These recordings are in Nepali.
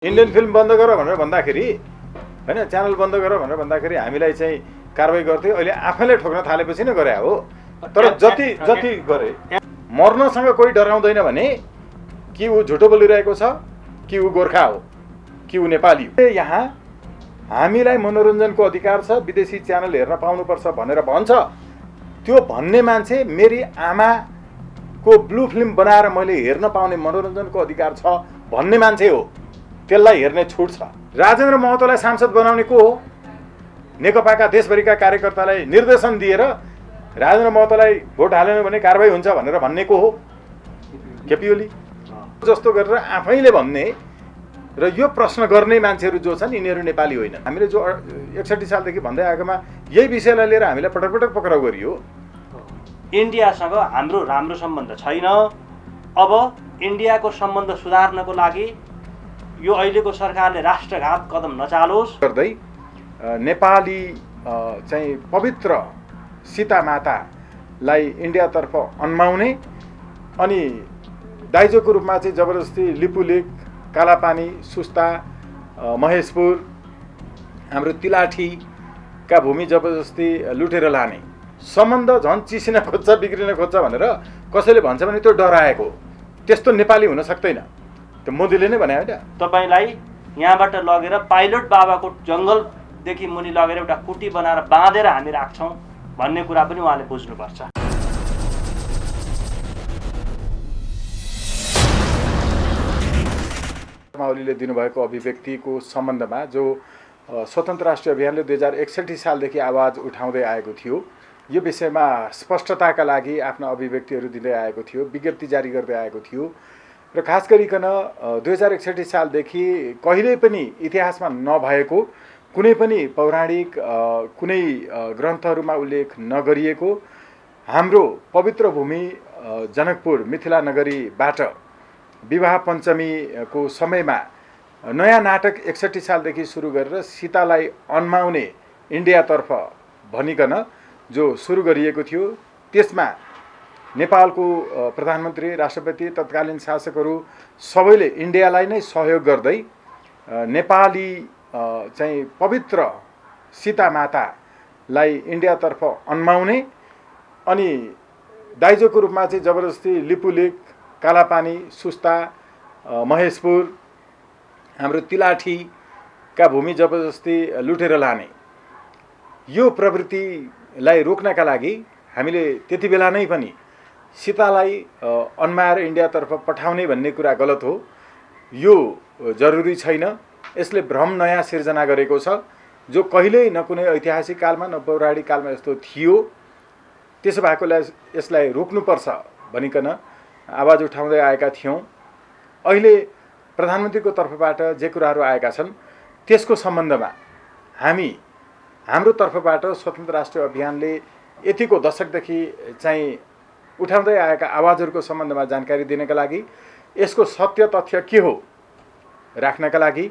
इन्डियन फिल्म बन्द गर भनेर भन्दाखेरि हैन, च्यानल बन्द गर भनेर भन्दाखेरि हामीलाई चाहिँ कारबाही गर्थ्यो। अहिले आफैले ठोक्न थालेपछि नै गरे हो। तर जति जति गरे मर्नसँग कोही डराउँदैन भने कि ऊ झुटो बोलिरहेको छ, कि ऊ गोर्खा हो, कि ऊ नेपाली हो। यहाँ हामीलाई मनोरञ्जनको अधिकार छ, विदेशी च्यानल हेर्न पाउनुपर्छ भनेर भन्छ। त्यो भन्ने मान्छे मेरी आमाको ब्लू फिल्म बनाएर मैले हेर्न पाउने मनोरञ्जनको अधिकार छ भन्ने मान्छे हो। त्यसलाई हेर्ने छुट छ। राजेन्द्र महतोलाई सांसद बनाउने को हो? नेकपाका देशभरिका कार्यकर्तालाई निर्देशन दिएर राजेन्द्र महतोलाई भोट हालेन भने कारबाही हुन्छ भनेर भन्ने को हो? केपी ओली जस्तो गरेर आफैले भन्ने र यो प्रश्न गर्ने मान्छेहरू जो छन् यिनीहरू नेपाली होइन। हामीले जो 61 सालदेखि भन्दै आएकोमा यही विषयलाई लिएर हामीलाई पटक पटक पक्राउ गरियो। इन्डियासँग हाम्रो राम्रो सम्बन्ध छैन। अब इन्डियाको सम्बन्ध सुधार्नको लागि यो अहिलेको सरकारले राष्ट्रघात कदम नचालोस् गर्दै नेपाली चाहिँ पवित्र सीता मातालाई इन्डियातर्फ अन्माउने अनि दाइजोको रूपमा चाहिँ जबरजस्ती लिपुलेक, कालापानी, सुस्ता, महेशपुर, हाम्रो तिलाठीका भूमि जबरजस्ती लुटेर लाने सम्बन्ध झन् चिसिन खोज्छ, बिग्रिन खोज्छ भनेर कसैले भन्छ भने त्यो डराएको। त्यस्तो नेपाली हुन सक्दैन। त्यो मोदीले नै भने होइन। तपाईलाई यहाँबाट लगेर पाइलट बाबाको जङ्गलदेखि मुनि लगेर एउटा कुटी बनाएर बाँधेर हामी राख्छौँ भन्ने कुरा पनि उहाँले बुझ्नुपर्छ। माओलीले दिनुभएको अभिव्यक्तिको सम्बन्धमा जो स्वतन्त्र राष्ट्रिय अभियानले 2061 सालदेखि आवाज उठाउँदै आएको थियो, यो विषयमा स्पष्टताका लागि आफ्ना अभिव्यक्तिहरू दिँदै आएको थियो, विज्ञप्ति जारी गर्दै आएको थियो र खास गरिकन 2061 सालदेखि कहिल्यै पनि इतिहासमा नभएको कुनै पनि पौराणिक कुनै ग्रन्थहरूमा उल्लेख नगरिएको हाम्रो पवित्र भूमि जनकपुर मिथिला नगरीबाट विवाह पञ्चमीको समयमा नयाँ नाटक 61 सालदेखि सुरु गरेर सीतालाई अन्माउने इन्डियातर्फ भनिकन जो सुरु गरिएको थियो, त्यसमा नेपालको प्रधानमन्त्री, राष्ट्रपति, तत्कालीन शासकहरू सबैले इन्डियालाई नै सहयोग गर्दै नेपाली चाहिँ पवित्र सीता मातालाई इन्डियातर्फ अन्माउने अनि दाइजोको रूपमा चाहिँ जबरजस्ती लिपुलेक, कालापानी, सुस्ता, महेशपुर, हाम्रो तिलाठीका भूमि जबरजस्ती लुटेर लाने यो प्रवृत्तिलाई रोक्नका लागि हामीले त्यति बेला नै पनि सीतालाई अन्माएर इन्डियातर्फ पठाउने भन्ने कुरा गलत हो। यो जरुरी छैन। यसले भ्रम नयाँ सिर्जना गरेको छ जो कहिल्यै न कुनै ऐतिहासिक कालमा न पौराणिक कालमा यस्तो थियो। त्यसो भएकोलाई यसलाई रोक्नुपर्छ भनिकन आवाज उठाउँदै आएका थियौँ। अहिले प्रधानमन्त्रीको तर्फबाट जे कुराहरू आएका छन् त्यसको सम्बन्धमा हाम्रो तर्फबाट स्वतन्त्र राष्ट्रिय अभियानले यतिको दशकदेखि चाहिँ उठाउँदै आएका आवाजहरूको सम्बन्धमा जानकारी दिनका लागि, यसको सत्य तथ्य के हो राख्नका लागि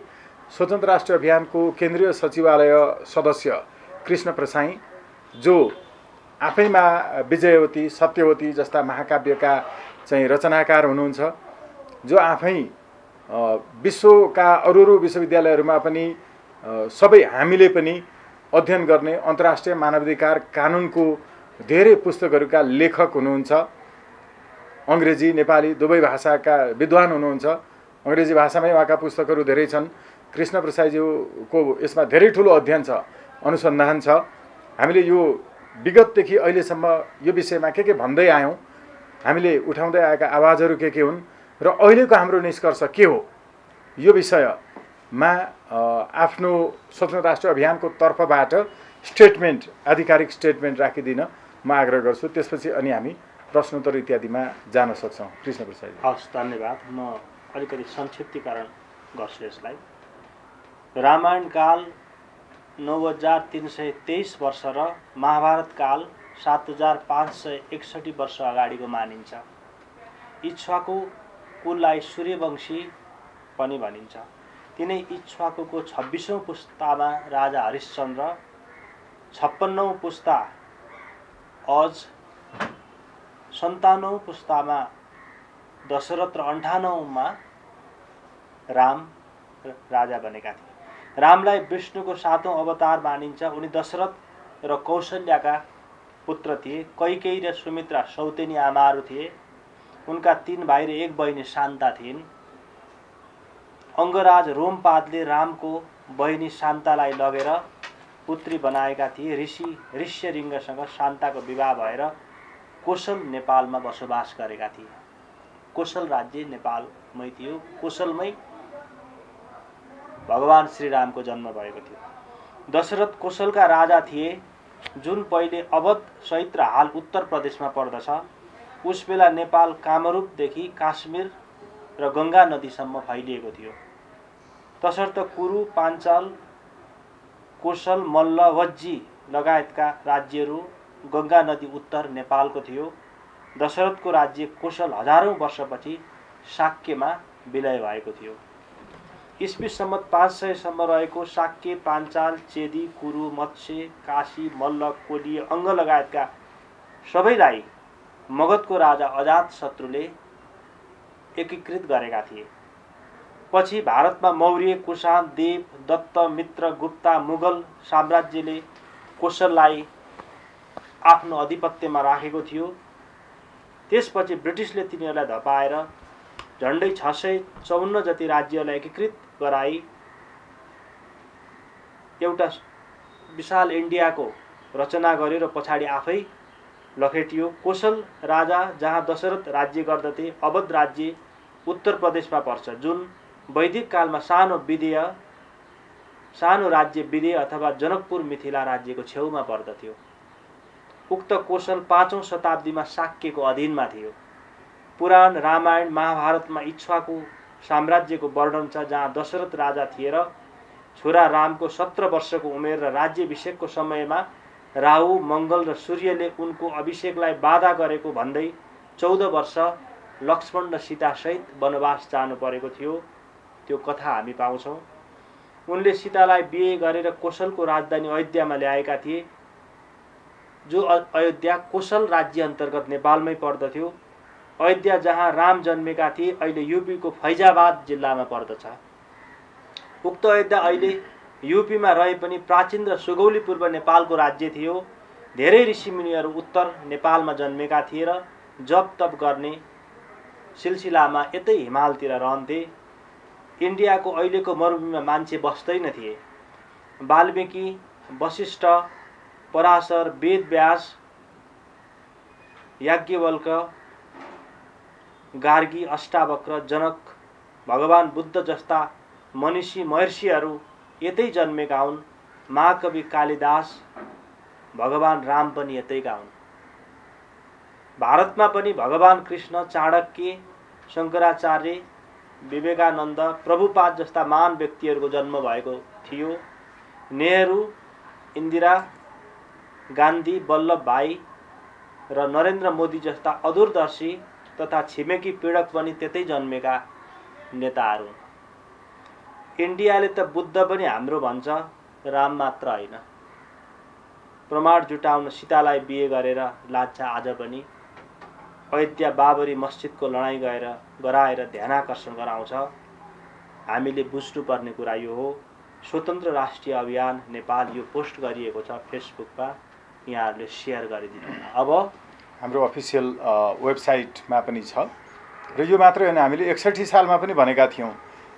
स्वतन्त्र राष्ट्रिय अभियानको केन्द्रीय सचिवालय सदस्य कृष्ण प्रसाई, जो आफैमा विजयवती, सत्यवती जस्ता महाकाव्यका चाहिँ रचनाकार हुनुहुन्छ, जो आफै विश्वका अरू विश्वविद्यालयहरूमा पनि सबै हामीले पनि अध्ययन गर्ने अन्तर्राष्ट्रिय मानवाधिकार कानुनको धेरै पुस्तकहरूका लेखक हुनुहुन्छ। अङ्ग्रेजी, नेपाली दुवै भाषाका विद्वान हुनुहुन्छ। अङ्ग्रेजी भाषामै उहाँका पुस्तकहरू धेरै छन्। कृष्ण प्रसाईज्यूको यसमा धेरै ठुलो अध्ययन छ, अनुसन्धान छ। हामीले यो विगतदेखि अहिलेसम्म यो विषयमा के भन्दै आयौँ, हामीले उठाउँदै आएका आवाजहरू के हुन् र अहिलेको हाम्रो निष्कर्ष के हो, यो विषयमा आफ्नो स्वतन्त्र राष्ट्रिय अभियानको तर्फबाट स्टेटमेन्ट, आधिकारिक स्टेटमेन्ट राखिदिन म आग्रह गर्छु। त्यसपछि अनि हामी प्रश्नोत्तर इत्यादिमा जान सक्छौँ। कृष्ण प्रसाद। हस्, धन्यवाद। म अलिकति संक्षिप्तीकरण गर्छु यसलाई। रामायण काल 9323 वर्ष र महाभारत काल 7561 वर्ष अगाडिको मानिन्छ। इक्ष्वाकु कुललाई सूर्यवंशी पनि भनिन्छ। तिनै इक्ष्वाकुको 26औं पुस्तामा राजा हरिश्चन्द्र, 56औं पुस्ता अज, 57औं पुस्तामा दशरथ र 58औंमा राम राजा बनेका थिए। रामलाई विष्णुको 7औं अवतार मानिन्छ। उनी दशरथ र कौशल्याका पुत्र थिए। कैकेयी र सुमित्रा सौतेनी आमाहरू थिए। उनका 3 भाइ र 1 बहिनी शान्ता थिइन्। अङ्गराज रोमपादले रामको बहिनी शान्तालाई लगेर पुत्री बनाएका थिए। ऋषि ऋष्यरिङ्गसँग शान्ताको विवाह भएर कोशल नेपालमा बसोबास गरेका थिए। कोशल राज्य नेपालमै थियो। कोशलमै भगवान श्रीरामको जन्म भएको थियो। दशरथ कोशलका राजा थिए, जुन पहिले अवध सहित र हाल उत्तर प्रदेशमा पर्दछ। उस बेला नेपाल कामरूपदेखि काश्मीर र गङ्गा नदीसम्म फैलिएको थियो। तसर्थ कुरु, पाञ्चाल, कोशल, मल्ल, वज्जी लगायतका राज्यहरू गङ्गा नदी उत्तर नेपालको थियो। दशरथको राज्य कोशल हजारौं वर्षपछि शाक्यमा विलय भएको थियो। ईस्वी सम्मत 500 सम्म रहेको शाक्य, पाञ्चाल, चेदी, कुरु, मत्स्य, काशी, मल्ल, कोली, अङ्ग लगायतका सबैलाई मगधको राजा अजातशत्रुले एकीकृत गरेका थिए। पछि भारतमा मौर्य, कुषाण, देव, दत्त, मित्र, गुप्ता, मुगल साम्राज्यले कोशललाई आफ्नो अधिपत्यमा राखेको थियो। त्यसपछि ब्रिटिसले तिनीहरूलाई धपाएर झन्डै 654 जति राज्यलाई एकीकृत गराई एउटा विशाल इन्डियाको रचना गर्यो र पछाडि आफै लखेटियो। कोशल राजा जहाँ दशरथ राज्य गर्दथे, अवध राज्य उत्तर प्रदेशमा पर्छ, जुन वैदिक कालमा सानो राज्य विदेय अथवा जनकपुर मिथिला राज्यको छेउमा पर्दथ्यो। उक्त कोशल 5औं शताब्दीमा शाक्यको अधीनमा थियो। पुराण, रामायण, महाभारतमा इक्ष्वाकु साम्राज्यको वर्णन छ, जहाँ दशरथ राजा थिए र छोरा रामको 17 वर्षको उमेर र राज्याभिषेकको समयमा राहु, मङ्गल र सूर्यले उनको अभिषेकलाई बाधा गरेको भन्दै 14 वर्ष लक्ष्मण र सीतासहित वनवास जानु परेको थियो। त्यो कथा हामी पाउँछौँ। उनले सीतालाई बिहे गरेर कोशलको राजधानी अयोध्यामा ल्याएका थिए, जो अयोध्या कोशल राज्य अन्तर्गत नेपालमै पर्दथ्यो। अयोध्या जहाँ राम जन्मेका थिए अहिले युपीको फैजाबाद जिल्लामा पर्दछ। उक्त अयोध्या अहिले युपीमा रहे पनि प्राचीन र सुगौली पूर्व नेपालको राज्य थियो। धेरै ऋषिमुनिहरू उत्तर नेपालमा जन्मेका थिए र जप तप गर्ने सिलसिलामा यतै हिमालतिर रहन्थे। इन्डियाको अहिलेको मरुभूमिमा मान्छे बस्दैन थिए। वाल्मीकि, वशिष्ठ, पराशर, वेदव्यास, याज्ञवल्क, गार्गी, अष्टावक्र, जनक, भगवान बुद्ध जस्ता मनीषी महर्षिहरू यतै जन्मेका हुन्। महाकवि कालिदास, भगवान राम पनि यतैका हुन्। भारतमा पनि भगवान कृष्ण, चाणक्य, शङ्कराचार्य, विवेकानन्द, प्रभुपाद जस्ता महान व्यक्तिहरूको जन्म भएको थियो। नेहरू, इन्दिरा गान्धी, वल्लभ भाई र नरेन्द्र मोदी जस्ता अदूरदर्शी तथा छिमेकी पीडक पनि त्यतै जन्मेका नेताहरू। इन्डियाले त बुद्ध पनि हाम्रो भन्छ, राम मात्र होइन। प्रमाण जुटाउन सीतालाई बिहे गरेर लाच्छा आज पनि अयोध्या बाबरी मस्जिदको लडाईँ गराएर ध्यानाकर्षण गराउँछ। हामीले बुझ्नुपर्ने कुरा यो हो। स्वतन्त्र राष्ट्रिय अभियान नेपाल यो पोस्ट गरिएको छ फेसबुकमा, यहाँहरूले सेयर गरिदिनु। अब हाम्रो अफिसियल वेबसाइटमा पनि छ र यो मात्रै होइन, हामीले 61 सालमा पनि भनेका थियौँ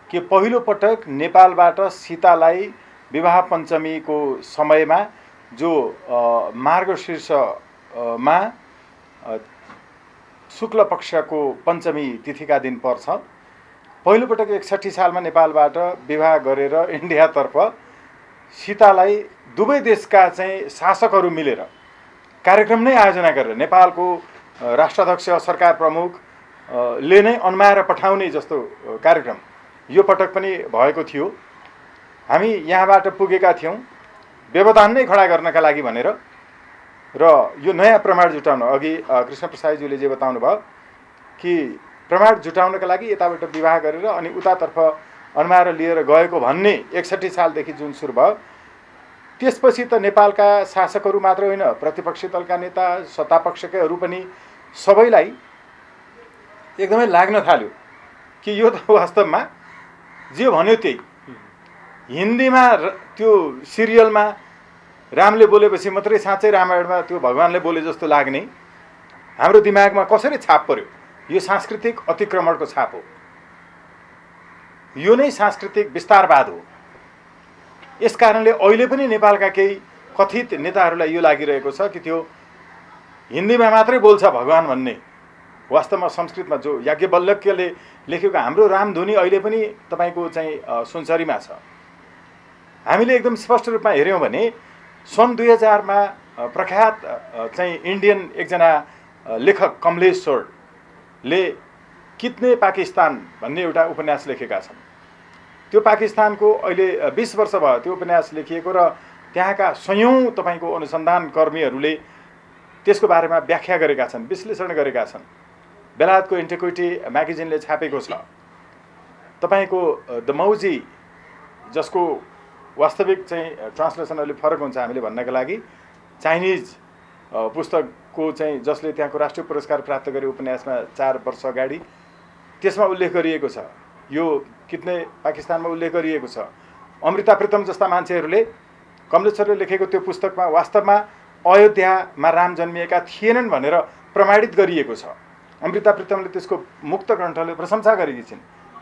कि पहिलो पटक नेपालबाट सीतालाई विवाह पञ्चमीको समयमा जो मार्गशीर्षमा शुक्ल पक्षको पञ्चमी तिथिका दिन पर्छ, पहिलोपटक 61 सालमा नेपालबाट विवाह गरेर इन्डियातर्फ सीतालाई दुवै देशका चाहिँ शासकहरू मिलेर कार्यक्रम नै आयोजना गरेर नेपालको राष्ट्राध्यक्ष, सरकार प्रमुखले नै अन्माएर पठाउने जस्तो कार्यक्रम यो पटक पनि भएको थियो। हामी यहाँबाट पुगेका थियौँ व्यवधान नै खडा गर्नका लागि भनेर, र यो नयाँ प्रमाण जुटाउन, अघि कृष्ण प्रसादज्यूले जे बताउनु भयो कि प्रमाण जुटाउनका लागि यताबाट विवाह गरेर अनि उतातर्फ अन्माएर लिएर गएको भन्ने 61 सालदेखि जुन सुरु भयो, त्यसपछि त नेपालका शासकहरू मात्र होइन, प्रतिपक्षी दलका नेता, सत्तापक्षकैहरू पनि सबैलाई एकदमै लाग्न थाल्यो कि यो त वास्तवमा जे भन्यो त्यही हिन्दीमा त्यो सिरियलमा रामले बोलेपछि मात्रै साँच्चै रामायणमा त्यो भगवानले बोले जस्तो लाग्ने हाम्रो दिमागमा कसरी छाप पर्यो? यो सांस्कृतिक अतिक्रमणको छाप हो। यो नै सांस्कृतिक विस्तारवाद हो। यस कारणले अहिले पनि नेपालका केही कथित नेताहरूलाई यो लागिरहेको छ कि त्यो हिन्दीमा मात्रै बोल्छ भगवान भन्ने। वास्तवमा संस्कृतमा जो याज्ञवल्क्यले लेखेको हाम्रो रामधुनी अहिले पनि तपाईँको चाहिँ सुनसरीमा छ। हामीले एकदम स्पष्ट रूपमा हेऱ्यौँ भने सन् 2000 मा प्रख्यात चाहिँ इन्डियन एकजना लेखक कमलेश्वरले कितने पाकिस्तान भन्ने एउटा उपन्यास लेखेका छन्। त्यो पाकिस्तानको अहिले 20 वर्ष भयो त्यो उपन्यास लेखिएको र त्यहाँका सयौं तपाईँको अनुसन्धान कर्मीहरूले त्यसको बारेमा व्याख्या गरेका छन्, विश्लेषण गरेका छन्। बेलायतको एन्टिक्विटी म्यागजिनले छापेको छ। तपाईँको द मौजी, जसको वास्तविक चाहिँ ट्रान्सलेसन अलि फरक हुन्छ हामीले भन्नका लागि, चाइनिज पुस्तकको चाहिँ जसले त्यहाँको राष्ट्रिय पुरस्कार प्राप्त गरे उपन्यासमा 4 वर्ष अगाडि, त्यसमा उल्लेख गरिएको छ। यो कितने पाकिस्तानमा उल्लेख गरिएको छ। अमृता प्रीतम जस्ता मान्छेहरूले कमलेश्वरले लेखेको त्यो पुस्तकमा वास्तवमा अयोध्यामा राम जन्मिएका थिएनन् भनेर प्रमाणित गरिएको छ। अमृता प्रीतमले त्यसको मुक्त कण्ठले प्रशंसा गरेकी छिन्।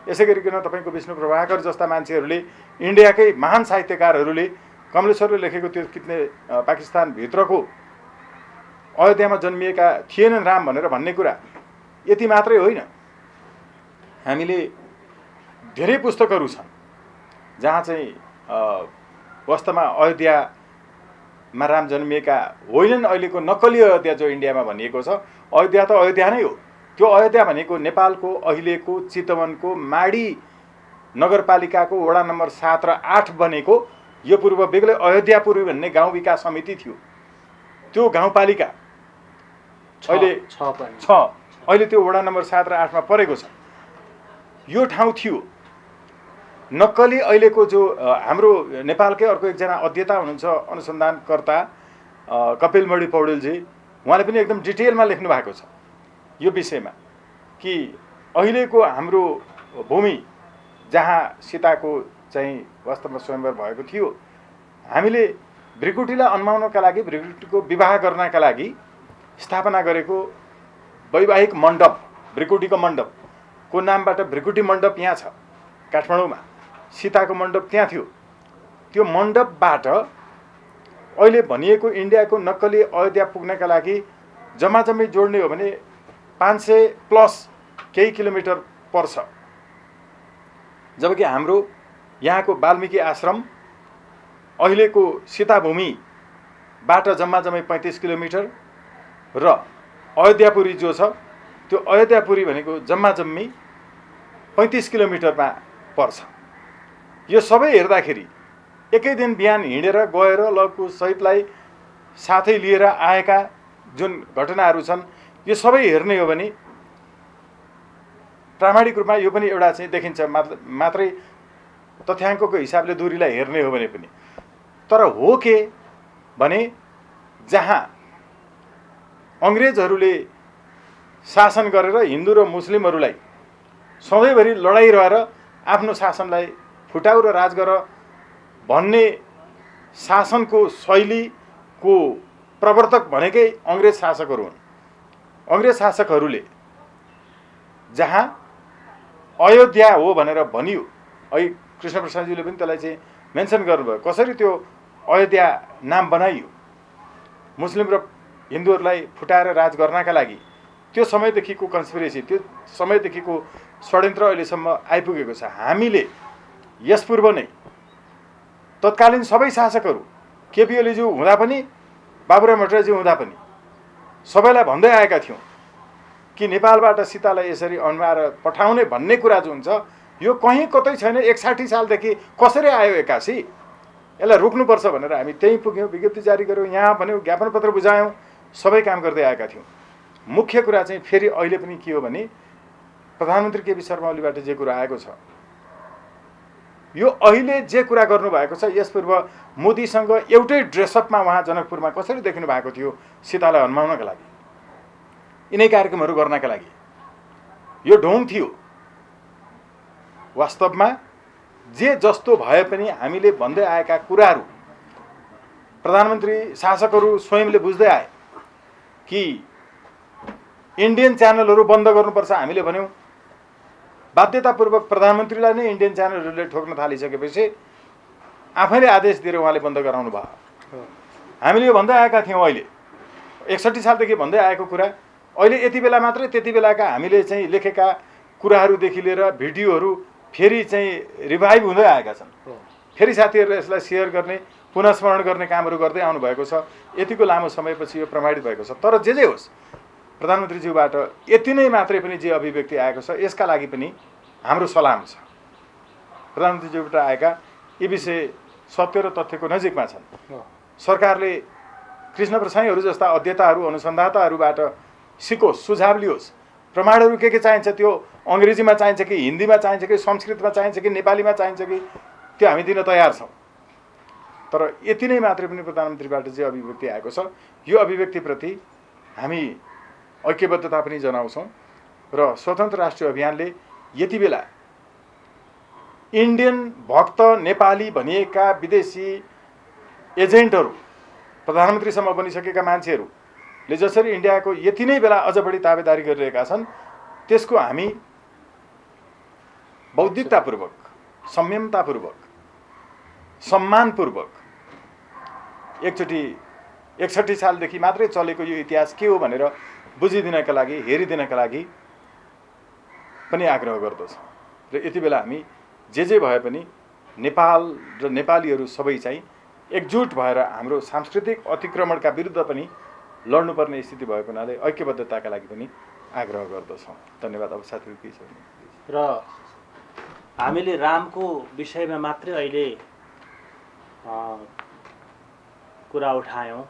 यसै गरिकन तपाईँको विष्णु प्रभाकर जस्ता मान्छेहरूले, इन्डियाकै महान साहित्यकारहरूले कमलेश्वरले लेखेको त्यो कितने पाकिस्तानभित्रको अयोध्यामा जन्मिएका थिएनन् राम भनेर भन्ने कुरा यति मात्रै होइन। हामीले धेरै पुस्तकहरू छन् जहाँ चाहिँ वास्तवमा अयोध्यामा राम जन्मिएका होइनन्। अहिलेको नक्कली अयोध्या जो इन्डियामा भनिएको छ, अयोध्या त अयोध्या नै हो। त्यो अयोध्या भनेको नेपालको अहिलेको चितवनको माडी नगरपालिकाको वडा नम्बर 7 र 8 बनेको यो पूर्व बेग्लै अयोध्यापुरी भन्ने गाउँ विकास समिति थियो। त्यो गाउँपालिका अहिले छ। अहिले त्यो वडा नम्बर 7 र 8 मा परेको छ। यो ठाउँ थियो। नक्कली अहिलेको जो हाम्रो नेपालकै अर्को एकजना अध्येता हुनुहुन्छ, अनुसन्धानकर्ता कपिलमणि पौडेलजी, उहाँले पनि एकदम डिटेलमा लेख्नु भएको छ यो विषयमा कि अहिलेको हाम्रो भूमि जहाँ सीताको चाहिँ वास्तवमा स्वयंवर भएको थियो, हामीले भृकुटीलाई अन्माउनका लागि, भृकुटीको विवाह गर्नका लागि स्थापना गरेको वैवाहिक मण्डप, भृकुटीको मण्डपको नामबाट भृकुटी मण्डप यहाँ छ काठमाडौँमा। सीताको मण्डप त्यहाँ थियो। त्यो मण्डपबाट अहिले भनिएको इन्डियाको नक्कली अयोध्या पुग्नका लागि जम्माजम्मी जोड्ने हो भने 500 प्लस केही किलोमिटर पर्छ। जबकि हाम्रो यहाँको वाल्मिकी आश्रम अहिलेको सीताभूमिबाट जम्माजम्मी 35 किलोमिटर र अयोध्यापुरी जो छ त्यो अयोध्यापुरी भनेको जम्माजम्मी 35 किलोमिटरमा पर्छ। यो सबै हेर्दाखेरि एकै दिन बिहान हिँडेर गएर लको सहितलाई साथै लिएर आएका जुन घटनाहरू छन्, यो सबै हेर्ने हो भने प्रामाणिक रूपमा यो पनि एउटा चाहिँ देखिन्छ मात्रै तथ्याङ्कको हिसाबले दूरीलाई हेर्ने हो भने पनि। तर हो के भने जहाँ अङ्ग्रेजहरूले शासन गरेर हिन्दू र मुस्लिमहरूलाई सधैँभरि लडाइँ रहेर आफ्नो शासनलाई फुटाउ र राज गर भन्ने शासनको शैलीको प्रवर्तक भनेकै अङ्ग्रेज शासकहरू हुन्। अङ्ग्रेज शासकहरूले जहाँ अयोध्या हो भनेर भनियो, अहिले कृष्णप्रसादजीले पनि त्यसलाई चाहिँ मेन्सन गर्नुभयो, कसरी त्यो अयोध्या नाम बनाइयो मुस्लिम र हिन्दूहरूलाई फुटाएर राज गर्नका लागि। त्यो समयदेखिको कन्स्पिरेसी, त्यो समयदेखिको षड्यन्त्र अहिलेसम्म आइपुगेको छ। हामीले यसपूर्व नै तत्कालीन सबै शासकहरू, केपी ओलीज्यू हुँदा पनि, बाबुराम भट्टराईज्यू हुँदा पनि सबैलाई भन्दै आएका थियौँ कि नेपालबाट सीतालाई यसरी अन्माएर पठाउने भन्ने कुरा जो हुन्छ यो कहीँ कतै छैन। 61 सालदेखि कसरी आयो 81, यसलाई रोक्नुपर्छ भनेर हामी त्यहीँ पुग्यौँ, विज्ञप्ति जारी गऱ्यौँ, यहाँ भन्यौँ, ज्ञापन पत्र बुझायौँ, सबै काम गर्दै आएका थियौँ। मुख्य कुरा चाहिँ फेरि अहिले पनि के हो भने प्रधानमन्त्री केपी शर्मा ओलीबाट जे कुरा आएको छ, यो अहिले जे कुरा गर्नुभएको छ, यसपूर्व मोदीसँग एउटै ड्रेसअपमा उहाँ जनकपुरमा कसरी देखिनु भएको थियो सीतालाई हन्माउनका लागि, यिनै कार्यक्रमहरू गर्नका लागि। यो ढोङ थियो। वास्तवमा जे जस्तो भए पनि हामीले भन्दै आएका कुराहरू प्रधानमन्त्री शासकहरू स्वयंले बुझ्दै आए कि इन्डियन च्यानलहरू बन्द गर्नुपर्छ। हामीले भन्यौँ, बाध्यतापूर्वक प्रधानमन्त्रीलाई नै इन्डियन च्यानलहरूले ठोक्न थालिसकेपछि आफैले आदेश दिएर उहाँले बन्द गराउनु भयो। हामीले यो भन्दै आएका थियौँ, अहिले 61 सालदेखि भन्दै आएको कुरा अहिले यति बेला मात्रै त्यति बेलाका हामीले चाहिँ लेखेका कुराहरूदेखि लिएर भिडियोहरू फेरि चाहिँ रिभाइभ हुँदै आएका छन्। फेरि साथीहरूले यसलाई सेयर गर्ने, पुनः स्मरण गर्ने कामहरू गर्दै आउनुभएको छ। यतिको लामो समयपछि यो प्रमाणित भएको छ। तर जे होस्, प्रधानमन्त्रीज्यूबाट यति नै मात्रै पनि जे अभिव्यक्ति आएको छ यसका लागि पनि हाम्रो सलाम छ। प्रधानमन्त्रीज्यूबाट आएका यी विषय सत्य र तथ्यको नजिकमा छन्। सरकारले कृष्ण प्रसाईहरू जस्ता अध्येताहरू, अनुसन्धाताहरूबाट सिकोस्, सुझाव लियोस्। प्रमाणहरू के चाहिन्छ, त्यो अङ्ग्रेजीमा चाहिन्छ कि हिन्दीमा चाहिन्छ कि संस्कृतमा चाहिन्छ कि नेपालीमा चाहिन्छ कि, त्यो हामी दिन तयार छौँ। तर यति नै मात्रै पनि प्रधानमन्त्रीबाट जे अभिव्यक्ति आएको छ यो अभिव्यक्तिप्रति हामी ऐक्यबद्धता पनि जनाउँछौँ र स्वतन्त्र राष्ट्रिय अभियानले यति बेला इन्डियन भक्त नेपाली भनिएका विदेशी एजेन्टहरू, प्रधानमन्त्रीसम्म बनिसकेका मान्छेहरूले जसरी इन्डियाको यति नै बेला अझ बढी ताबेदारी गरिरहेका छन्, त्यसको हामी बौद्धिकतापूर्वक, संयमतापूर्वक, सम्मानपूर्वक एकचोटि 61 सालदेखि मात्रै चलेको यो इतिहास के हो भनेर बुझिदिनका लागि, हेरिदिनका लागि पनि आग्रह गर्दछ। र यति बेला हामी जे भए पनि नेपाल र नेपालीहरू सबै चाहिँ एकजुट भएर हाम्रो सांस्कृतिक अतिक्रमणका विरुद्ध पनि लड्नुपर्ने स्थिति भएको हुनाले ऐक्यबद्धताका लागि पनि आग्रह गर्दछौँ। धन्यवाद। अब साथीहरू के छ र हामीले रामको विषयमा मात्रै अहिले कुरा उठायौँ,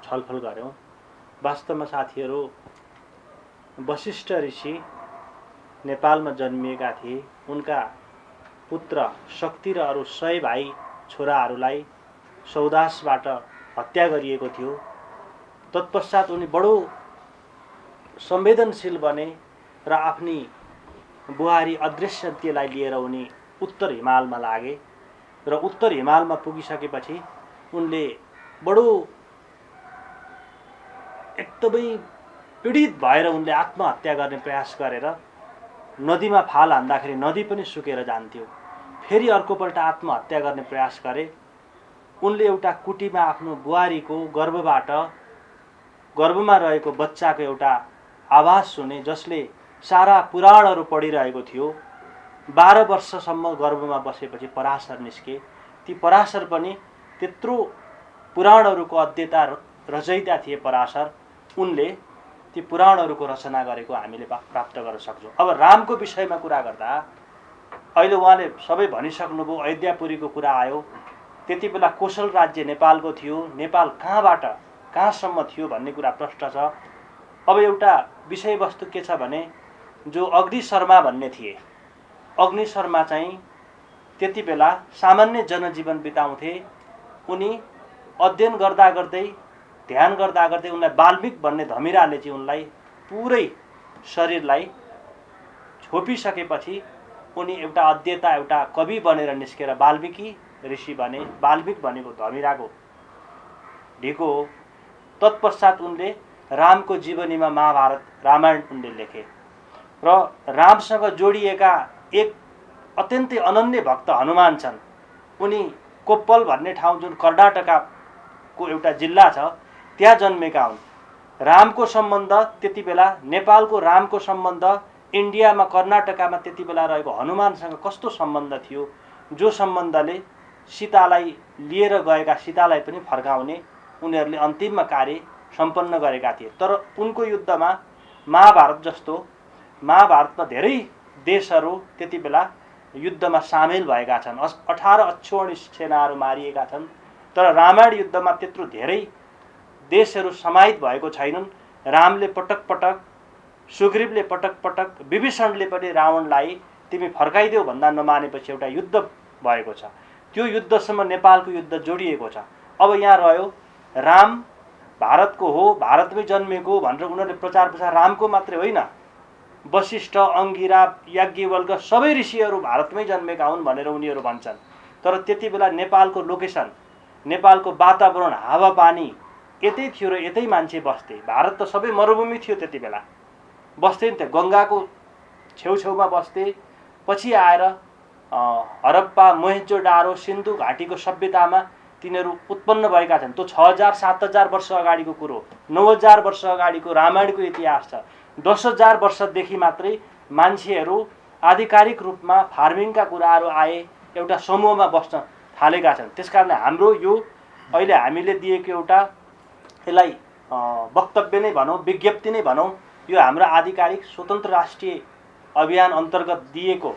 छलफल गऱ्यौँ। वास्तवमा साथीहरू, वशिष्ठ ऋषि नेपालमा जन्मिएका थिए। उनका पुत्र शक्ति र अरू 100 भाइ छोराहरूलाई सौदासबाट हत्या गरिएको थियो। तत्पश्चात उनी बडो संवेदनशील बने र आफ्नी बुहारी अदृश्यन्तीलाई लिएर उनी उत्तर हिमालमा लागे र उत्तर हिमालमा पुगिसकेपछि उनले बडो एकदमै पीडित भएर उनले आत्महत्या गर्ने प्रयास गरेर नदीमा फाल हान्दाखेरि नदी पनि सुकेर जान्थ्यो। फेरि अर्कोपल्ट आत्महत्या गर्ने प्रयास गरे। उनले एउटा कुटीमा आफ्नो बुहारीको गर्भमा रहेको बच्चाको एउटा आवाज सुने, जसले सारा पुराणहरू पढिरहेको थियो। 12 वर्षसम्म गर्भमा बसेपछि पराशर निस्के। ती पराशर पनि त्यत्रो पुराणहरूको अध्येता रचयिता थिए पराशर। उनले ती पुराणहरूको रचना गरेको हामीले प्राप्त गर्न सक्छौँ। अब रामको विषयमा कुरा गर्दा अहिले उहाँले सबै भनिसक्नुभयो। अयोध्यापुरीको कुरा आयो। त्यति बेला कोशल राज्य नेपालको थियो। नेपाल कहाँबाट कहाँसम्म थियो भन्ने कुरा प्रश्न छ। अब एउटा विषयवस्तु के छ भने, जो अग्नि शर्मा भन्ने थिए, अग्नि शर्मा चाहिँ त्यति बेला सामान्य जनजीवन बिताउँथे। उनी अध्ययन गर्दा गर्दै, ध्यान गर्दा गर्दै उनलाई वाल्मिक भन्ने धमिराले चाहिँ उनलाई पुरै शरीरलाई छोपिसकेपछि उनी एउटा अध्येता, एउटा कवि बनेर निस्केर वाल्मिकी ऋषि बने। वाल्मिक भनेको धमिराको ढिको हो। तत्पश्चात उनले रामको जीवनीमा महाभारत, रामायण उनले लेखे र रामसँग जोडिएका एक अत्यन्तै अनन्य भक्त हनुमान छन्। उनी कोप्पल भन्ने ठाउँ, जुन कर्नाटकको एउटा जिल्ला छ, त्यहाँ जन्मेका हुन्। रामको सम्बन्ध त्यति बेला, नेपालको रामको सम्बन्ध इन्डियामा, कर्नाटकमा त्यति बेला रहेको हनुमानसँग कस्तो सम्बन्ध थियो, जो सम्बन्धले सीतालाई लिएर गएका सीतालाई पनि फर्काउने उनीहरूले अन्तिममा कार्य सम्पन्न गरेका थिए। तर उनको युद्धमा महाभारत जस्तो, महाभारतमा धेरै देशहरू त्यति बेला युद्धमा सामेल भएका छन्। 18 अक्षौहिणी सेनाहरू मारिएका छन्। तर रामायण युद्धमा त्यत्रो धेरै देशहरू समाहित भएको छैनन्। रामले पटक पटक, सुग्रीवले पटक पटक, विभीषणले पनि रावणलाई तिमी फर्काइदेऊ भन्दा नमानेपछि एउटा युद्ध भएको छ। त्यो युद्धसम्म नेपालको युद्ध जोडिएको छ। अब यहाँ रह्यो राम भारतको हो, भारतमै जन्मेको भनेर उनीहरूले प्रचार प्रसार रामको मात्रै होइन, वशिष्ठ, अंगिरा, याज्ञवल्क्य सबै ऋषिहरू भारतमै जन्मेका हुन् भनेर उनीहरू भन्छन्। तर त्यति बेला नेपालको लोकेसन, नेपालको वातावरण, हावापानी यतै थियो र यतै मान्छे बस्थे। भारत त सबै मरुभूमि थियो त्यति बेला, बस्थे नि त, गङ्गाको छेउछेउमा बस्थे। पछि आएर हरप्पा, मोहेन्जोडारो, सिन्धु घाटीको सभ्यतामा तिनीहरू उत्पन्न भएका छन्। त्यो 6000 7000 वर्ष अगाडिको कुरो, 9000 वर्ष अगाडिको रामायणको इतिहास छ। 10000 वर्षदेखि मात्रै मान्छेहरू आधिकारिक रूपमा फार्मिङका कुराहरू आए, एउटा समूहमा बस्न थालेका छन्। त्यसकारण हाम्रो यो अहिले हामीले दिएको एउटा यसलाई वक्तव्य नै भनौँ, विज्ञप्ति नै भनौँ, यो हाम्रो आधिकारिक स्वतन्त्र राष्ट्रिय अभियान अन्तर्गत दिएको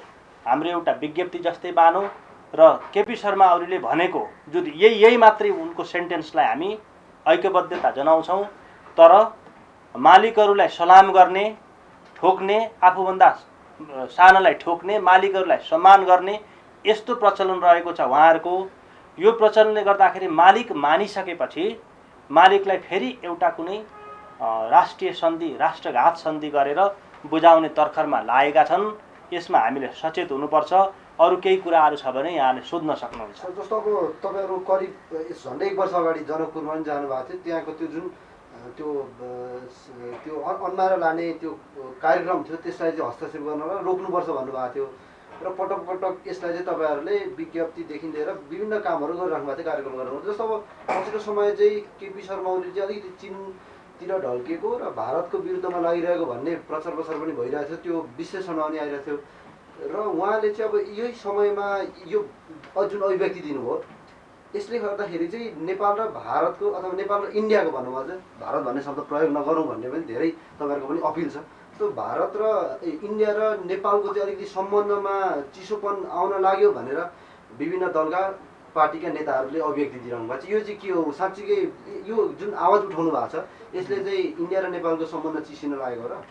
हाम्रो एउटा विज्ञप्ति जस्तै मानौँ। र केपी शर्मा ओलीले भनेको जुन यही मात्रै उनको सेन्टेन्सलाई हामी ऐक्यबद्धता जनाउँछौँ। तर मालिकहरूलाई सलाम गर्ने, ठोक्ने, आफूभन्दा सानालाई ठोक्ने, मालिकहरूलाई सम्मान गर्ने यस्तो प्रचलन रहेको छ उहाँहरूको। यो प्रचलनले गर्दाखेरि मालिक मानिसकेपछि मालिकलाई फेरि एउटा कुनै राष्ट्रिय सन्धि, राष्ट्रघात सन्धि गरेर बुझाउने तर्खरमा लागेका छन्। यसमा हामीले सचेत हुनुपर्छ। अरू केही कुराहरू छ भने यहाँले सोध्न सक्नुहुन्छ। जस्तो अब तपाईँहरू करिब झन्डै 1 वर्ष अगाडि जनकपुरमा पनि जानुभएको थियो। त्यहाँको त्यो जुन त्यो अन्माएर लाने त्यो कार्यक्रम थियो, त्यसलाई चाहिँ हस्तक्षेप गर्नलाई रोक्नुपर्छ भन्नुभएको थियो। र पटक पटक यसलाई चाहिँ तपाईँहरूले विज्ञप्तिदेखि लिएर विभिन्न कामहरू गरिराख्नु भएको थियो, कार्यक्रम गर्नुभएको। जस्तो अब पछिल्लो समय चाहिँ केपी शर्मा ओली चाहिँ अलिकति चीनतिर ढल्केको र भारतको विरुद्धमा लागिरहेको भन्ने प्रचार प्रसार पनि भइरहेको थियो, त्यो विश्लेषण पनि आइरहेको थियो। र उहाँले चाहिँ अब यही समयमा यो जुन अभिव्यक्ति दिनुभयो, यसले गर्दाखेरि चाहिँ नेपाल र भारतको अथवा नेपाल र इन्डियाको भनौँ, अझ भारत भन्ने शब्द प्रयोग नगरौँ भन्ने पनि धेरै तपाईँहरूको पनि अपिल छ। त्यो भारत र इन्डिया र नेपालको चाहिँ अलिकति सम्बन्धमा चिसोपन आउन लाग्यो भनेर विभिन्न दलका पार्टीका नेताहरूले अभिव्यक्ति दिइरहनु भएको छ। यो चाहिँ के हो? साँच्चीकै यो जुन आवाज उठाउनु भएको छ, यसले चाहिँ इन्डिया र नेपालको सम्बन्ध चिसिन लागेको र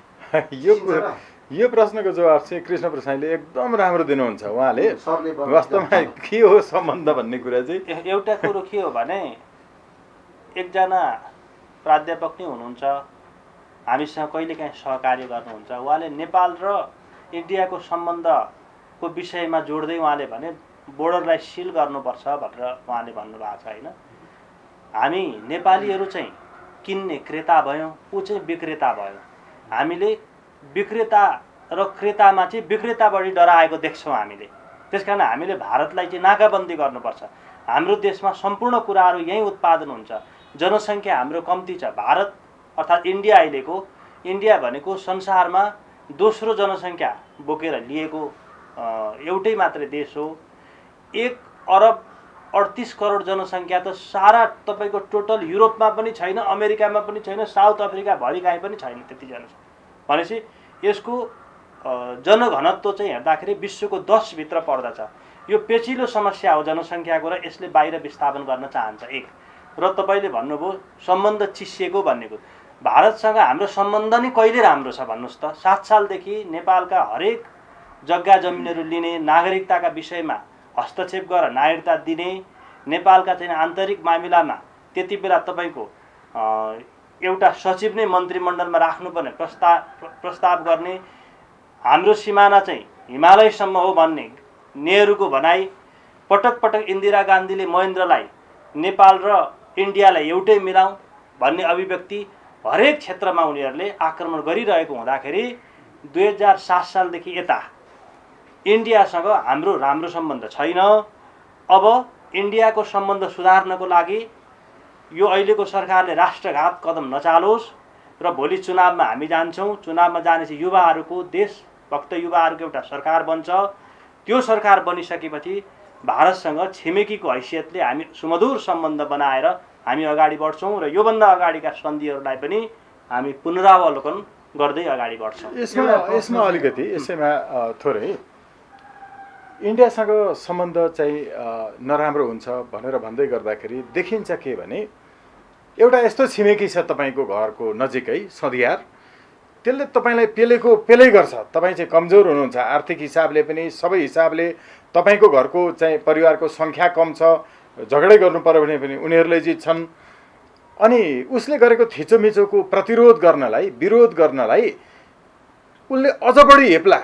यो प्रश्नको जवाब चाहिँ कृष्ण प्रसाईले एकदम राम्रो दिनुहुन्छ। उहाँले वास्तवमा के हो सम्बन्ध भन्ने कुरा चाहिँ एउटा कुरो के हो भने, एकजना प्राध्यापक नै हुनुहुन्छ, हामीसँग कहिलेकाहीँ सहकार्य गर्नुहुन्छ। उहाँले नेपाल र इन्डियाको सम्बन्धको विषयमा जोड्दै उहाँले भने बोर्डरलाई सिल गर्नुपर्छ भनेर उहाँले भन्नुभएको छ होइन। हामी नेपालीहरू चाहिँ किन्ने क्रेता भयौँ, ऊ चाहिँ विक्रेता भयो। हामीले विक्रेता र क्रेतामा चाहिँ विक्रेता बढी डराएको देख्छौँ हामीले। त्यसकारण हामीले भारतलाई चाहिँ नाकाबन्दी गर्नुपर्छ। हाम्रो देशमा सम्पूर्ण कुराहरू यहीँ उत्पादन हुन्छ। जनसङ्ख्या हाम्रो कम्ती छ। भारत अर्थात् इन्डिया अहिलेको, इन्डिया भनेको संसारमा दोस्रो जनसङ्ख्या बोकेर लिएको एउटै मात्रै देश हो। 1 अरब 38 करोड जनसङ्ख्या त सारा तपाईँको टोटल युरोपमा पनि छैन, अमेरिकामा पनि छैन, साउथ अफ्रिका भरि कहीँ पनि छैन त्यति जनसङ्ख्या। भनेपछि यसको जनघनत्व चाहिँ हेर्दाखेरि विश्वको 10 भित्र पर्दछ। यो पेचिलो समस्या हो जनसङ्ख्याको र यसले बाहिर विस्थापन गर्न चाहन्छ। 1 र तपाईँले भन्नुभयो सम्बन्ध चिसिएको भन्नेको, भारतसँग हाम्रो सम्बन्ध नै कहिले राम्रो छ भन्नुहोस् त। 7 सालदेखि नेपालका हरेक जग्गा जमिनहरू लिने, नागरिकताका विषयमा हस्तक्षेप गरेर नागरिकता दिने, नेपालका चाहिँ आन्तरिक मामिलामा त्यति बेला तपाईँको एउटा सचिव नै मन्त्रीमण्डलमा राख्नुपर्ने प्रस्ताव गर्ने, हाम्रो सिमाना चाहिँ हिमालयसम्म हो भन्ने नेहरूको भनाइ, पटक पटक इन्दिरा गान्धीले महेन्द्रलाई नेपाल र इन्डियालाई एउटै मिलाउँ भन्ने अभिव्यक्ति हरेक क्षेत्रमा उनीहरूले आक्रमण गरिरहेको हुँदाखेरि 2007 सालदेखि यता इन्डियासँग हाम्रो राम्रो सम्बन्ध छैन। अब इन्डियाको सम्बन्ध सुधार्नको लागि यो अहिलेको सरकारले राष्ट्रघात कदम नचालोस् र भोलि चुनावमा हामी जान्छौँ। चुनावमा जानेपछि युवाहरूको, देशभक्त युवाहरूको एउटा सरकार बन्छ। त्यो सरकार बनिसकेपछि भारतसँग छिमेकीको हैसियतले हामी सुमधुर सम्बन्ध बनाएर हामी अगाडि बढ्छौँ र योभन्दा अगाडिका सन्धिहरूलाई पनि हामी पुनरावलोकन गर्दै अगाडि बढ्छौँ। यसमा अलिकति यसैमा थोरै इन्डियासँग सम्बन्ध चाहिँ नराम्रो हुन्छ भनेर भन्दै गर्दाखेरि देखिन्छ के भने, एउटा यस्तो छिमेकी छ तपाईँको घरको नजिकै सधियार, त्यसले तपाईँलाई पेलै गर्छ। तपाईँ चाहिँ कमजोर हुनुहुन्छ आर्थिक हिसाबले पनि, सबै हिसाबले तपाईँको घरको चाहिँ परिवारको सङ्ख्या कम छ, झगडै गर्नु पर्यो भने पनि उनीहरूले जित्छन्। अनि उसले गरेको थिचोमिचोको प्रतिरोध गर्नलाई, विरोध गर्नलाई ऊ उसले अझ बढी हेप्ला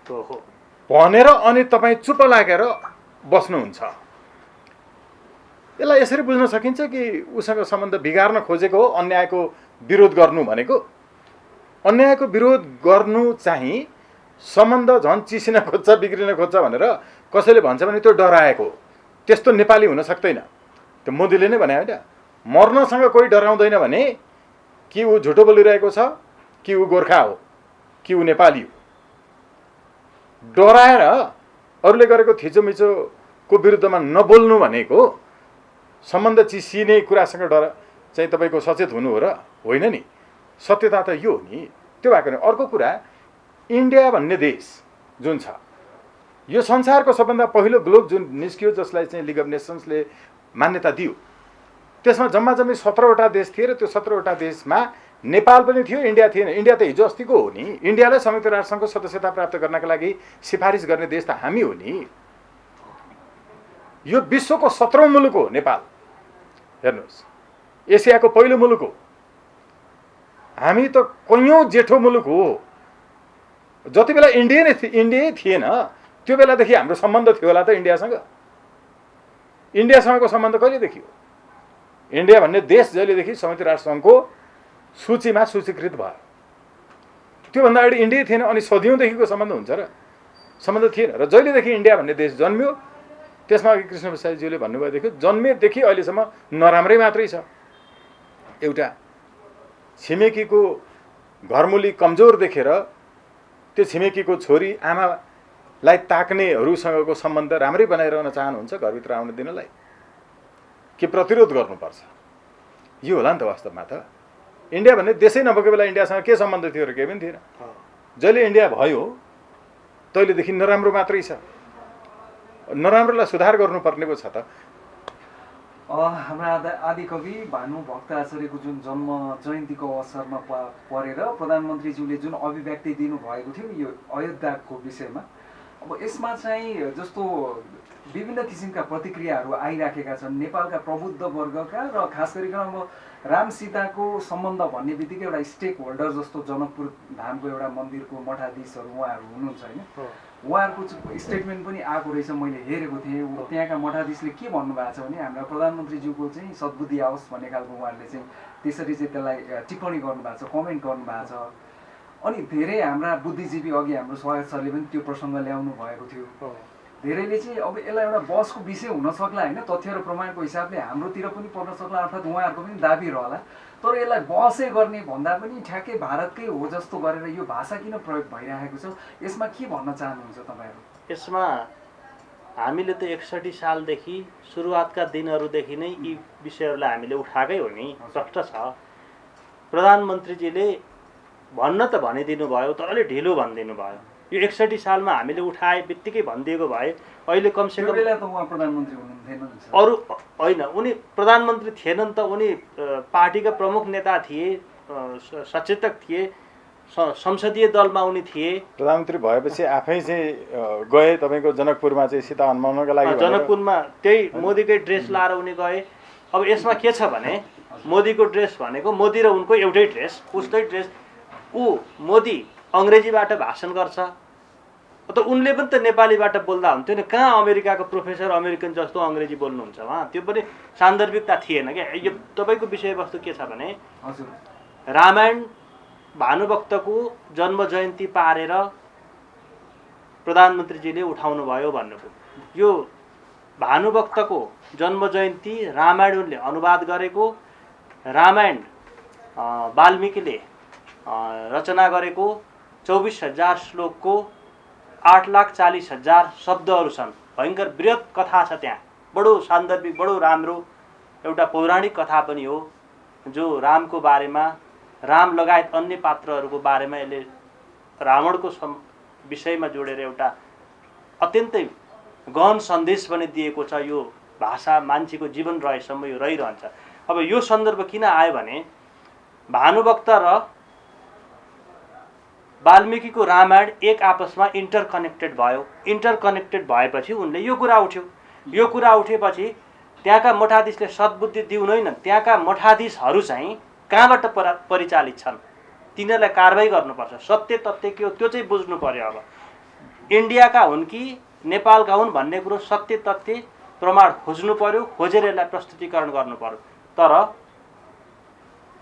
ओहो भनेर अनि तपाईँ चुप्प लागेर बस्नुहुन्छ। यसलाई यसरी बुझ्न सकिन्छ कि उसँग सम्बन्ध बिगार्न खोजेको हो अन्यायको विरोध गर्नु भनेको। अन्यायको विरोध गर्नु चाहिँ सम्बन्ध झन् चिसिन खोज्छ बिग्रिन खोज्छ भनेर कसैले भन्छ भने त्यो डराएको हो। त्यस्तो नेपाली हुन सक्दैन। त्यो मोदीले नै भने होइन, मर्नसँग कोही डराउँदैन भने कि ऊ झुटो बोलिरहेको छ कि ऊ गोर्खा हो कि ऊ नेपाली हो। डराएर अरूले गरेको थिचोमिचोको विरुद्धमा नबोल्नु भनेको सम्बन्ध चिसिने कुरासँग डर चाहिँ तपाईँको सचेत हुनु हो र होइन नि। सत्यता त यो हो नि। त्यो भएको नि। अर्को कुरा, इन्डिया भन्ने देश जुन छ यो संसारको सबभन्दा पहिलो ग्लोब जुन निस्कियो जसलाई चाहिँ लिग अफ नेसन्सले मान्यता दियो, त्यसमा जम्मा जम्मी 17वटा देश थिए र त्यो 17वटा देशमा नेपाल पनि थियो, इन्डिया थिएन। इन्डिया त हिजो अस्तिको हो नि। इन्डियालाई संयुक्त राष्ट्रसङ्घको सदस्यता प्राप्त गर्नका लागि सिफारिस गर्ने देश त हामी हो नि। यो विश्वको 17औं मुलुक हो नेपाल। हेर्नुहोस्, एसियाको पहिलो मुलुक हो। हामी त कैयौँ जेठो मुलुक हो। जति बेला इन्डियै थिएन त्यो बेलादेखि हाम्रो सम्बन्ध थियो होला त इन्डियासँग। इन्डियासँगको सम्बन्ध कहिलेदेखि हो? इन्डिया भन्ने देश जहिलेदेखि संयुक्त राष्ट्रसङ्घको सूचीमा सूचीकृत भयो, त्योभन्दा अगाडि इन्डिया थिएन। अनि सदियौँदेखिको सम्बन्ध हुन्छ र? सम्बन्ध थिएन। र जहिलेदेखि इन्डिया भन्ने देश जन्मियो, त्यसमा अघि कृष्णप्रसादज्यूले भन्नुभएदेखि जन्मेदेखि अहिलेसम्म नराम्रै मात्रै छ। एउटा छिमेकीको घरमुली कमजोर देखेर त्यो छिमेकीको छोरी आमालाई ताक्नेहरूसँगको सम्बन्ध राम्रै बनाइरहन चाहनुहुन्छ घरभित्र आउन दिनलाई कि प्रतिरोध गर्नुपर्छ? यो होला नि त वास्तवमा त। इन्डिया भन्ने देशै नभएको बेला इन्डियासँग के सम्बन्ध थियो र? केही पनि थिएन। जहिले इन्डिया भयो तहिलेदेखि नराम्रो मात्रै छ। नराम्रोलाई सुधार गर्नुपर्ने पो छ त। हाम्रा आदिकवि भानुभक्त आचार्यको जुन जन्म जयन्तीको अवसरमा परेर प्रधानमन्त्रीज्यूले जुन अभिव्यक्ति दिनुभएको थियो यो अयोध्याको विषयमा, अब यसमा चाहिँ जस्तो विभिन्न किसिमका प्रतिक्रियाहरू आइराखेका छन् नेपालका प्रबुद्ध वर्गका, र खास गरिकन अब राम सीताको सम्बन्ध भन्ने बित्तिकै एउटा स्टेक होल्डर जस्तो जनकपुर धामको एउटा मन्दिरको मठाधीशहरू उहाँहरू हुनुहुन्छ होइन। उहाँहरूको स्टेटमेन्ट पनि आएको रहेछ, मैले हेरेको थिएँ। त्यहाँका मठाधीशले के भन्नुभएको छ भने हाम्रा प्रधानमन्त्रीज्यूको चाहिँ सद्बुद्धि आओस् भन्ने खालको उहाँहरूले चाहिँ त्यसरी चाहिँ त्यसलाई टिप्पणी गर्नुभएको छ, कमेन्ट गर्नुभएको छ। अनि धेरै हाम्रा बुद्धिजीवी अघि हाम्रो स्वागत सरले पनि त्यो प्रसङ्ग ल्याउनु भएको थियो। धेरैले चाहिँ अब यसलाई एउटा बहसको विषय हुन सक्ला होइन, तथ्य र प्रमाणको हिसाबले हाम्रोतिर पनि पर्न सक्ला, अर्थात् उहाँहरूको पनि दाबी रहला। तर यसलाई बहसै गर्ने भन्दा पनि ठ्याक्कै भारतकै हो जस्तो गरेर यो भाषा किन प्रयोग भइरहेको छ, यसमा के भन्न चाहनुहुन्छ तपाईँहरू? यसमा हामीले त 61 सालदेखि सुरुवातका दिनहरूदेखि नै यी विषयहरूलाई हामीले उठाएकै हो नि। स्पष्ट छ। प्रधानमन्त्रीजीले भन्न त भनिदिनु भयो, तर अलि ढिलो भनिदिनु भयो। यो 61 सालमा हामीले उठाए बित्तिकै भनिदिएको भए अहिले कमसेकम अरू होइन, उनी प्रधानमन्त्री थिएनन् त, उनी पार्टीका प्रमुख नेता थिए, सचेतक थिए, संसदीय दलमा उनी थिए। प्रधानमन्त्री भएपछि आफै चाहिँ गए तपाईँको जनकपुरमा चाहिँ सीता हनुमानका लागि। जनकपुरमा त्यही मोदीकै ड्रेस लाएर उनी गए। अब यसमा के छ भने मोदीको ड्रेस भनेको मोदी र उनको एउटै ड्रेस, उस्तै ड्रेस। मोदी अङ्ग्रेजीबाट भाषण गर्छ, त उनले पनि त नेपालीबाट बोल्दा हुन्थ्यो नि। कहाँ अमेरिकाको प्रोफेसर अमेरिकन जस्तो अङ्ग्रेजी बोल्नुहुन्छ उहाँ? त्यो पनि सान्दर्भिकता थिएन क्या। यो तपाईँको विषयवस्तु के छ भने रामायण भानुभक्तको जन्म जयन्ती पारेर प्रधानमन्त्रीजीले उठाउनु भयो भन्नुभयो। यो भानुभक्तको जन्म जयन्ती रामायण उनले अनुवाद गरेको, रामायण वाल्मिकीले रचना गरेको 24,000 श्लोकको 8,40,000 शब्दहरू छन्। भयङ्कर बृहत कथा छ त्यहाँ। बडो सान्दर्भिक, बडो राम्रो एउटा पौराणिक कथा पनि हो, जो रामको बारेमा, राम लगायत अन्य पात्रहरूको बारेमा यसले रावणको विषयमा जोडेर एउटा अत्यन्तै गहन सन्देश पनि दिएको छ। यो भाषा मान्छेको जीवन रहेसम्म यो रहिरहन्छ। अब यो सन्दर्भ किन आयो भने भानुभक्त र वाल्मिकीको रामायण एक आपसमा इन्टरकनेक्टेड भयो। इन्टरकनेक्टेड भएपछि उनले यो कुरा उठ्यो। यो कुरा उठेपछि त्यहाँका मठाधीशले सद्बुद्धि दिउनैन, त्यहाँका मठाधीशहरू चाहिँ कहाँबाट परिचालित छन्? तिनीहरूलाई कारबाही गर्नुपर्छ। सत्य तथ्य के हो त्यो चाहिँ बुझ्नु पर्यो। अब इन्डियाका हुन् कि नेपालका हुन् भन्ने कुरो सत्य तथ्य प्रमाण खोज्नु पर्यो, खोजेर यसलाई प्रस्तुतीकरण गर्नु पर्यो। तर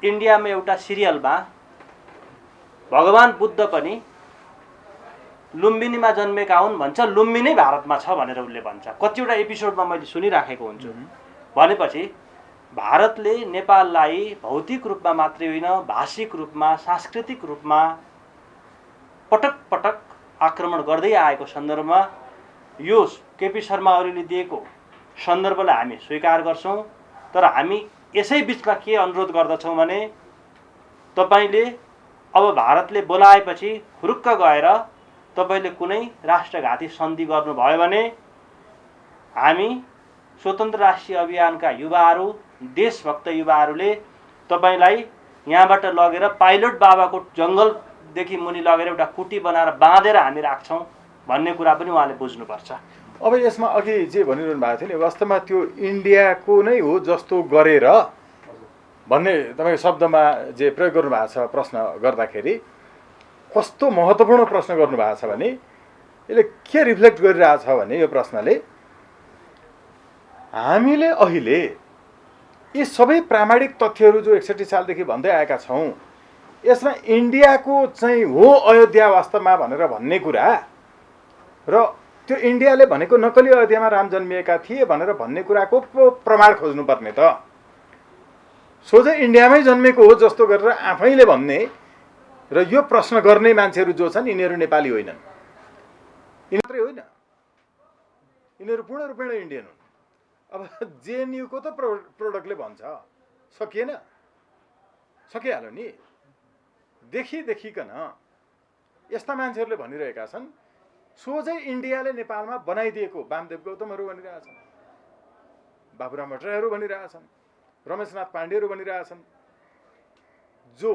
इन्डियामा एउटा सिरियलमा भगवान बुद्ध पनि लुम्बिनीमा जन्मेका हुन् भन्छ, लुम्बिनी भारतमा छ भनेर उसले भन्छ। कतिवटा एपिसोडमा मैले सुनिराखेको हुन्छु। भनेपछि भारतले नेपाललाई भौतिक रूपमा मात्रै होइन, भाषिक रूपमा, सांस्कृतिक रूपमा पटक पटक आक्रमण गर्दै आएको सन्दर्भमा यो केपी शर्मा ओलीले दिएको सन्दर्भलाई हामी स्वीकार गर्छौँ। तर हामी यसै बिचमा के अनुरोध गर्दछौँ भने तपाईले अब भारतले बोलाएपछि हुरुक्क गएर तपाईले कुनै राष्ट्रघाती सन्धि गर्नुभयो भने हामी स्वतन्त्र राष्ट्रिय अभियानका युवाहरू, देशभक्त युवाहरूले तपाईलाई यहाँबाट लगेर पाइलट बाबाको जङ्गलदेखि मुनि लगेर एउटा कुटी बनाएर बाँधेर हामी राख्छौँ भन्ने कुरा पनि उहाँले बुझ्नुपर्छ। अब यसमा अघि जे भनिरहनु भएको थियो नि, वास्तवमा त्यो इन्डियाको नै हो जस्तो गरेर भन्ने तपाईँको शब्दमा जे प्रयोग गर्नुभएको छ प्रश्न गर्दाखेरि कस्तो महत्त्वपूर्ण प्रश्न गर्नुभएको छ भने यसले के रिफ्लेक्ट गरिरहेछ भने यो प्रश्नले हामीले अहिले यी सबै प्रामाणिक तथ्यहरू जो 61 सालदेखि भन्दै आएका छौँ यसमा इन्डियाको चाहिँ हो अयोध्या वास्तवमा भनेर भन्ने कुरा र त्यो इन्डियाले भनेको नक्कली अयोध्यामा राम जन्मिएका थिए भनेर भन्ने कुराको प्रमाण खोज्नुपर्ने त सोझै इन्डियामै जन्मेको हो जस्तो गरेर आफैले भन्ने र यो प्रश्न गर्ने मान्छेहरू जो छन् यिनीहरू नेपाली होइनन्। यिनी मात्रै होइन, यिनीहरू पूर्ण रूपेण इन्डियन हुन्। अब जेएनयुको त प्रोडक्टले भन्छ सकिएन, सकिहाल्यो नि। देखिकन यस्ता मान्छेहरूले भनिरहेका छन् सोझै इन्डियाले नेपालमा बनाइदिएको वामदेव गौतमहरू भनिरहेछन्, बाबुराम भट्टराईहरू भनिरहेछन्, रमेशनाथ पाण्डेहरू भनिरहेछन्। जो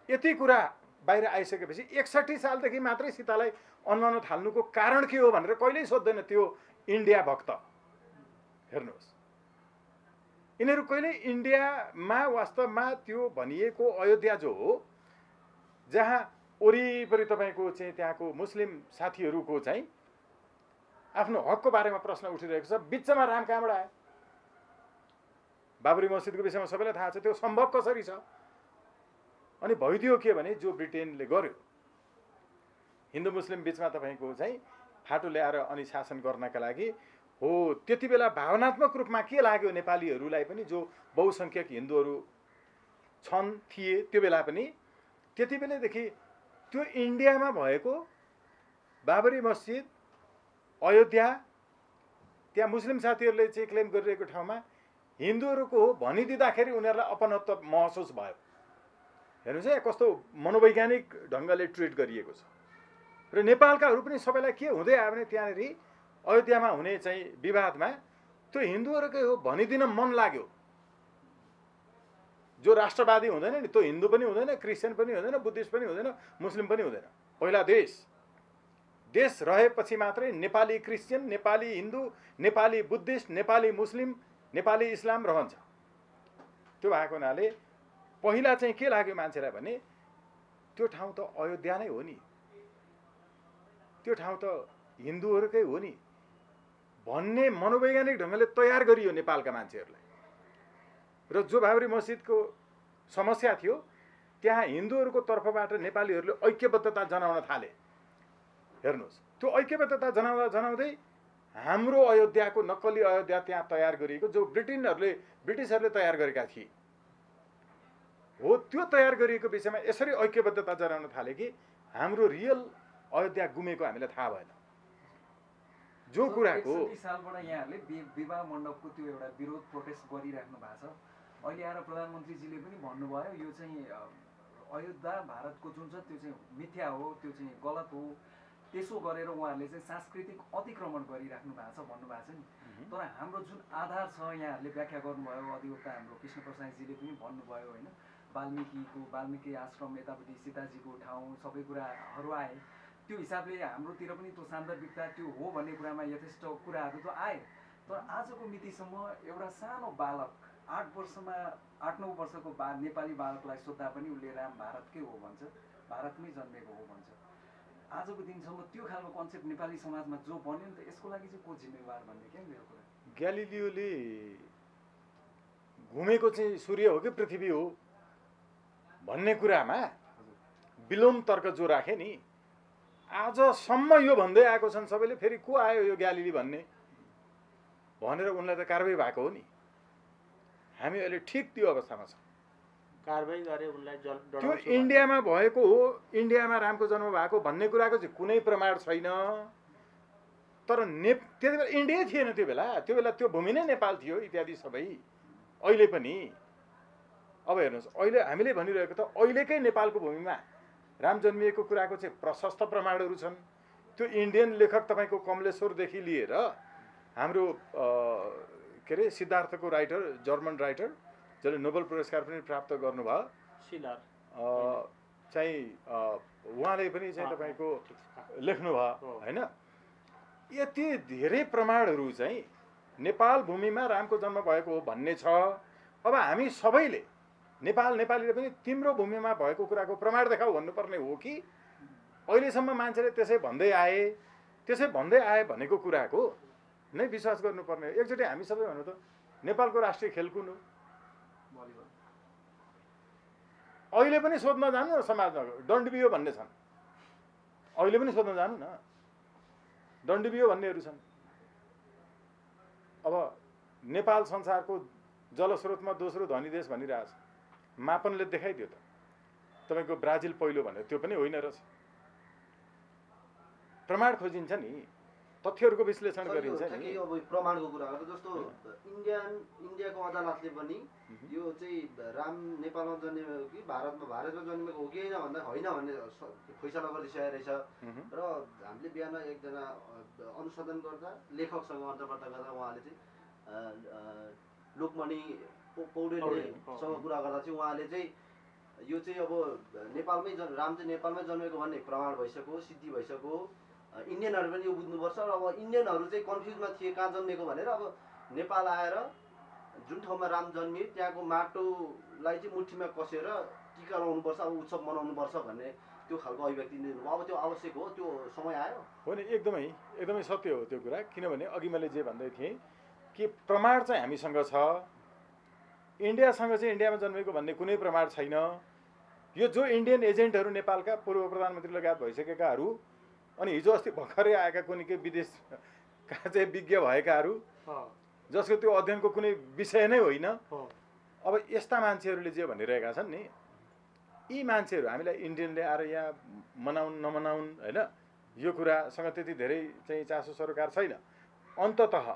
यति कुरा बाहिर आइसकेपछि 61 सालदेखि मात्रै सीतालाई अन्माउन थाल्नुको कारण के हो भनेर कहिल्यै सोध्दैन त्यो इन्डिया भक्त। हेर्नुहोस्, यिनीहरू कहिले इन्डियामा वास्तवमा त्यो भनिएको अयोध्या जो हो जहाँ वरिपरि तपाईँको चाहिँ त्यहाँको मुस्लिम साथीहरूको चाहिँ आफ्नो हकको बारेमा प्रश्न उठिरहेको छ, बिचमा राम कहाँबाट आयो? बाबरी मस्जिदको विषयमा सबैलाई थाहा छ, त्यो सम्भव कसरी छ? अनि भइदियो के भने जो ब्रिटेनले गर्यो हिन्दू मुस्लिम बिचमा तपाईँको चाहिँ फाटो ल्याएर अनि शासन गर्नका लागि हो। त्यति बेला भावनात्मक रूपमा के लाग्यो नेपालीहरूलाई पनि, जो बहुसङ्ख्यक हिन्दूहरू छन् थिए त्यो बेला पनि, त्यति बेलादेखि त्यो इन्डियामा भएको बाबरी मस्जिद अयोध्या त्यहाँ मुस्लिम साथीहरूले चाहिँ क्लेम गरिरहेको ठाउँमा हिन्दूहरूको हो भनिदिँदाखेरि उनीहरूलाई अपनत्व महसुस भयो। हेर्नुहोस् है कस्तो मनोवैज्ञानिक ढङ्गले ट्रिट गरिएको छ। र नेपालकाहरू पनि सबैलाई के हुँदै आयो भने त्यहाँनिर अयोध्यामा हुने चाहिँ विवादमा त्यो हिन्दूहरूकै हो भनिदिन मन लाग्यो। जो राष्ट्रवादी हुँदैन नि त्यो हिन्दू पनि हुँदैन, क्रिस्चियन पनि हुँदैन, बुद्धिस्ट पनि हुँदैन, मुस्लिम पनि हुँदैन। पहिला देश रहेपछि मात्रै नेपाली क्रिस्चियन, नेपाली हिन्दू, नेपाली बुद्धिस्ट, नेपाली मुस्लिम, नेपाली इस्लाम रहन्छ। त्यो भएको हुनाले पहिला चाहिँ के लाग्यो मान्छेलाई भने त्यो ठाउँ त अयोध्या नै हो नि, त्यो ठाउँ त हिन्दूहरूकै हो नि भन्ने मनोवैज्ञानिक ढङ्गले तयार गरियो नेपालका मान्छेहरूलाई। र जो बाबरी मस्जिदको समस्या थियो त्यहाँ हिन्दूहरूको तर्फबाट नेपालीहरूले ऐक्यबद्धता जनाउन थाले। हेर्नुहोस्, त्यो ऐक्यबद्धता जनाउँदै हाम्रो अयोध्याको नक्कली अयोध्या त्यहाँ तयार गरिएको जो ब्रिटिसहरूले तयार गरेका थिए हो, त्यो तयार गरिएको विषयमा यसरी ऐक्यबद्धता जनाउन थाले कि हाम्रो रियल अयोध्या गुमेको हामीलाई थाहा भएन। जो कुराको 61 सालबाट यहाँहरूले विवाह मण्डपको त्यो एउटा विरोध प्रोटेस्ट गरिराख्नु भएको छ। अहिले आएर प्रधानमन्त्रीजीले पनि भन्नुभयो यो चाहिँ अयोध्या भारतको जुन छ त्यो चाहिँ मिथ्या हो, त्यो चाहिँ गलत हो, त्यसो गरेर उहाँहरूले चाहिँ सांस्कृतिक अतिक्रमण गरिराख्नु भएको छ भन्नुभएको छ नि। तर हाम्रो जुन आधार छ यहाँहरूले व्याख्या गर्नुभयो, अधिवक्ता हाम्रो कृष्ण प्रसादजीले पनि भन्नुभयो होइन, वाल्मिकी आश्रम यतापट्टि सीताजीको ठाउँ सबै कुराहरू आए। त्यो हिसाबले हाम्रोतिर पनि त्यो सान्दर्भिकता त्यो हो भन्ने कुरामा यथेष्ट कुराहरू त आए। तर आजको मितिसम्म एउटा सानो बालक 8-9 वर्षको बाद नेपाली बालकलाई सोद्धा पनि उसले राम भारतकै हो भन्छ, भारतमै जन्मेको हो भन्छ। आजको दिनसम्म त्यो खालको कन्सेप्ट नेपाली समाजमा जो बन्यो नि त यसको लागि चाहिँ को जिम्मेवार भन्ने क्या मेरो कुरा। ग्यालिलियोले घुमेको चाहिँ सूर्य हो कि पृथ्वी हो भन्ने कुरामा विलोम तर्क जो राखे नि, आजसम्म यो भन्दै आएको छन् सबैले, फेरि को आयो यो ग्यालिली भन्ने भनेर उनलाई त कारबाही भएको हो नि। हामी अहिले ठिक त्यो अवस्थामा छौँ। कारबाही गरे उनलाई त्यो इन्डियामा भएको हो, इन्डियामा रामको जन्म भएको भन्ने कुराको चाहिँ कुनै प्रमाण छैन। तर त्यति बेला इन्डिया थिएन, त्यो बेला त्यो भूमि नै नेपाल थियो इत्यादि सबै। अहिले पनि अब हेर्नुहोस्, अहिले हामीले भनिरहेको त अहिलेकै नेपालको भूमिमा राम जन्मिएको कुराको चाहिँ प्रशस्त प्रमाणहरू छन्। त्यो इन्डियन लेखक तपाईँको कमलेश्वरदेखि लिएर हाम्रो के अरे सिद्धार्थको राइटर, जर्मन राइटर जसले नोबेल पुरस्कार पनि प्राप्त गर्नुभयो, शिलर चाहिँ उहाँले पनि चाहिँ तपाईँको लेख्नुभयो होइन। यति धेरै प्रमाणहरू चाहिँ नेपाल भूमिमा रामको जन्म भएको हो भन्ने छ। अब हामी सबैले नेपालीले पनि तिम्रो भूमिमा भएको कुराको प्रमाण देखाऊ भन्नुपर्ने हो कि अहिलेसम्म मान्छेले त्यसै भन्दै आए भनेको कुराको नै विश्वास गर्नुपर्ने हो। एकचोटि हामी सबै भन्नु त नेपालको राष्ट्रिय खेल कुन हो? भलिबल। अहिले पनि सोध्न जानु न, समाजमा डन्डबियो भन्ने छन्, अहिले पनि सोध्न जानु न, डन्डबियो भन्नेहरू छन्। अब नेपाल संसारको जलस्रोतमा दोस्रो धनी देश भनिरहेछ, मापनले देखाइदियो त। तपाईँको ब्राजिल पहिलो भनेर त्यो पनि होइन रहेछ। प्रमाण खोजिन्छ नि, तथ्यहरूको विश्लेषण गरिन्छ नि। अब प्रमाणको कुरा हो जस्तो इन्डियाको अदालतले पनि यो चाहिँ राम नेपालमा जन्मेको कि भारतमा जन्मेको हो कि होइन भन्ने फैसला गरिसकेको रहेछ। र हामीले बिहान एकजना अनुसन्धान गर्दा लेखकसँग अन्तर्वार्ता गर्दा उहाँले चाहिँ लोकमणि पौडेलसँग कुरा गर्दा चाहिँ उहाँले चाहिँ यो चाहिँ अब राम चाहिँ नेपालमै जन्मेको भन्ने प्रमाण भइसक्यो, सिद्धि भइसक्यो। इन्डियनहरू पनि यो बुझ्नुपर्छ। र अब इन्डियनहरू चाहिँ कन्फ्युजमा थिए कहाँ जन्मेको भनेर। अब नेपाल आएर जुन ठाउँमा राम जन्मिए त्यहाँको माटोलाई चाहिँ मुठीमा कसेर टिका लगाउनुपर्छ, अब उत्सव मनाउनुपर्छ भन्ने त्यो खालको अभिव्यक्ति दिनुभयो। अब त्यो आवश्यक हो, त्यो समय आयो हो नि। एकदमै सत्य हो त्यो कुरा। किनभने अघि मैले जे भन्दै थिएँ कि प्रमाण चाहिँ हामीसँग छ, इन्डियासँग चाहिँ इन्डियामा जन्मेको भन्ने कुनै प्रमाण छैन। यो जो इन्डियन एजेन्टहरू नेपालका पूर्व प्रधानमन्त्री लगायत भइसकेकाहरू अनि हिजो अस्ति भर्खरै आएका कुनै के विदेशका चाहिँ विज्ञ भएकाहरू जसको त्यो अध्ययनको कुनै विषय नै होइन, अब यस्ता मान्छेहरूले जे भनिरहेका छन् नि, यी मान्छेहरू हामीलाई इन्डियनले आएर यहाँ मनाउन् नमनाउन् होइन, यो कुरासँग त्यति धेरै चाहिँ चासो सरोकार छैन। अन्ततः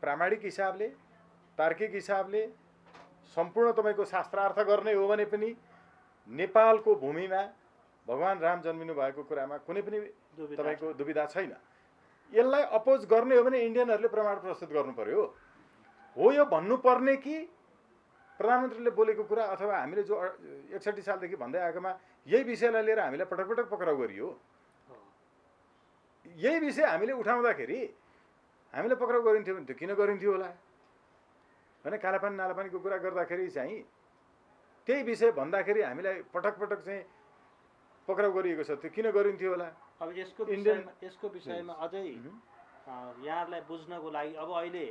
प्रामाणिक हिसाबले, तार्किक हिसाबले सम्पूर्ण तपाईँको शास्त्रार्थ गर्ने हो भने पनि नेपालको भूमिमा भगवान् राम जन्मिनु भएको कुरामा कुनै पनि तपाईँको दुविधा छैन। यसलाई अपोज गर्ने हो भने इन्डियनहरूले प्रमाण प्रस्तुत गर्नु पर्यो। हो यो भन्नुपर्ने कि प्रधानमन्त्रीले बोलेको कुरा अथवा हामीले जो 61 सालदेखि भन्दै आएकोमा यही विषयलाई लिएर हामीलाई पटक पटक पक्राउ गरियो। यही विषय हामीले उठाउँदाखेरि हामीले पक्राउ गरिन्थ्यो भने त्यो किन गरिन्थ्यो होला भने कालापानी नालापानीको कुरा गर्दाखेरि चाहिँ त्यही विषय भन्दाखेरि हामीलाई पटक पटक चाहिँ पक्राउ गरिएको छ, त्यो किन गरिन्थ्यो होला। अब यसको विषयमा अझै यहाँहरूलाई बुझ्नको लागि अब अहिले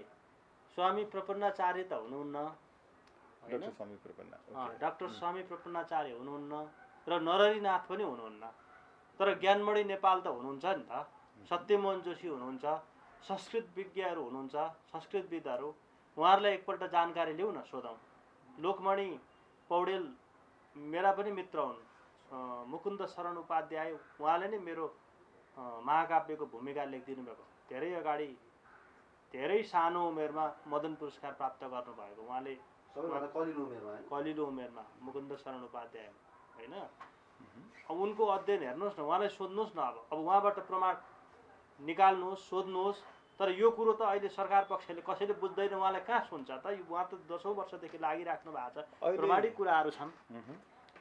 स्वामी प्रपन्नाचार्य त हुनुहुन्न, डाक्टर स्वामी प्रपन्नाचार्य हुनुहुन्न र नरहरिनाथ पनि हुनुहुन्न, तर ज्ञानमणि नेपाल त हुनुहुन्छ नि त। सत्यमोहन जोशी हुनुहुन्छ, संस्कृत विज्ञहरू हुनुहुन्छ, संस्कृतविदहरू। उहाँहरूलाई एकपल्ट जानकारी लिउँ न, सोधौँ। लोकमणि पौडेल मेरा पनि मित्र हुन्, मुकुन्द शरण उपाध्याय, उहाँले नै मेरो महाकाव्यको भूमिका लेखिदिनु भएको। धेरै अगाडि धेरै सानो उमेरमा मदन पुरस्कार प्राप्त गर्नुभएको उहाँले, कलिलो उमेरमा मुकुन्द शरण उपाध्याय होइन। अब उनको अध्ययन हेर्नुहोस् न, उहाँलाई सोध्नुहोस् न। अब उहाँबाट प्रमाण निकाल्नुहोस्, सोध्नुहोस्। तर यो कुरो त अहिले सरकार पक्षले कसैले बुझ्दैन, उहाँलाई कहाँ सुन्छ त। उहाँ त 10औं वर्षदेखि लागिराख्नु भएको छ, प्रमाणिक कुराहरू छन्।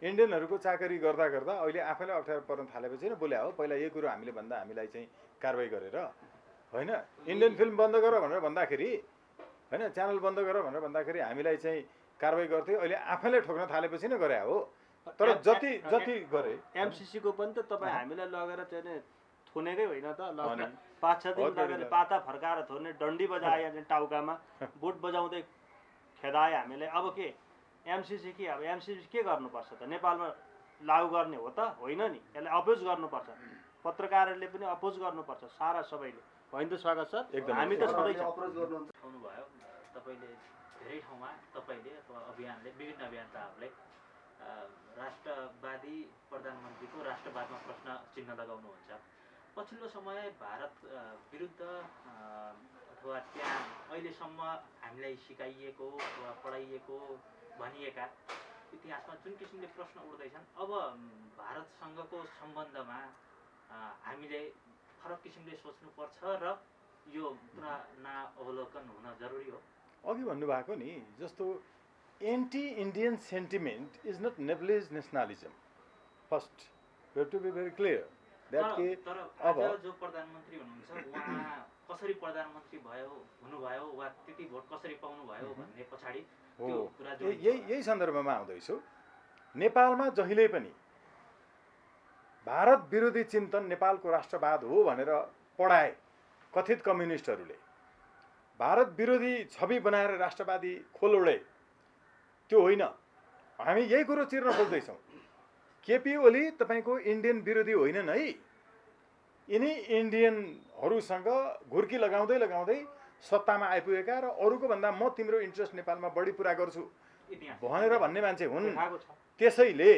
इन्डियनहरूको चाकरी गर्दा गर्दा अहिले आफैलाई अप्ठ्यारो पर्न थालेपछि नै बोले हो। पहिला यही कुरो हामीले भन्दा हामीलाई चाहिँ कारवाही गरेर होइन, इन्डियन फिल्म बन्द गर भनेर भन्दाखेरि होइन च्यानल बन्द गर भनेर भन्दाखेरि हामीलाई चाहिँ कारवाही गर्थ्यो। अहिले आफैले ठोक्न थालेपछि नै गरे हो। तर जति जति गरे एमसिसीको पनि त तपाईँ हामीलाई लगेर चाहिँ नि थुनेकै होइन त अनि 5-6 दिन बहुत लगेर बढी पाता फर्काएर थुने डन्डी बजाए अनि टाउकामा बुट बजाउँदै खेदाए हामीले। अब के एमसिसी के अब एमसिसी के गर्नुपर्छ त नेपालमा लागू गर्ने हो त होइन नि, यसलाई अपोज गर्नुपर्छ, पत्रकारहरूले पनि अपोज गर्नुपर्छ सारा सबैले। होइन त स्वागत सर, एकदमै। हामी त सधैँ अप्रोच गर्नुहुन्छ आउनुभयो तपाईँले धेरै ठाउँमा तपाईँले अथवा अभियानले विभिन्न अभियन्ताहरूले राष्ट्रवादी प्रधानमन्त्रीको राष्ट्रवादमा प्रश्न चिन्ह लगाउनुहुन्छ। पछिल्लो समय भारत विरुद्ध अथवा त्यहाँ अहिलेसम्म हामीलाई सिकाइएको अथवा पढाइएको भनिएका इतिहासमा जुन किसिमले प्रश्न उठ्दैछन्, अब भारतसँगको सम्बन्धमा हामीले फरक किसिमले सोच्नुपर्छ र यो पुनरावलोकन हुन जरुरी हो। अघि भन्नुभएको नि जस्तो anti Indian sentiment is not Nepalese nationalism. First we have to be very clear that के तर अब आज जो प्रधानमन्त्री हुनुहुन्छ उहाँ कसरी प्रधानमन्त्री हुनुभयो वा त्यति भोट कसरी पाउनुभयो भन्ने पछाडि हो त्यो कुरा यही सन्दर्भमा आउँदैछु। नेपालमा जहिले पनि भारत विरोधी चिन्तन नेपालको राष्ट्रवाद हो भनेर पढाए कथित कम्युनिस्टहरूले, भारत विरोधी छवि बनाएर राष्ट्रवादी खोल उडे, त्यो होइन। हामी यही कुरो चिर्न खोज्दैछौँ। केपी ओली तपाईँको इन्डियन विरोधी होइनन् है। यिनी इन्डियनहरूसँग घुर्की लगाउँदै लगाउँदै सत्तामा आइपुगेका र अरूको भन्दा म तिम्रो इन्ट्रेस्ट नेपालमा बढी पुरा गर्छु भनेर भन्ने मान्छे हुन्। त्यसैले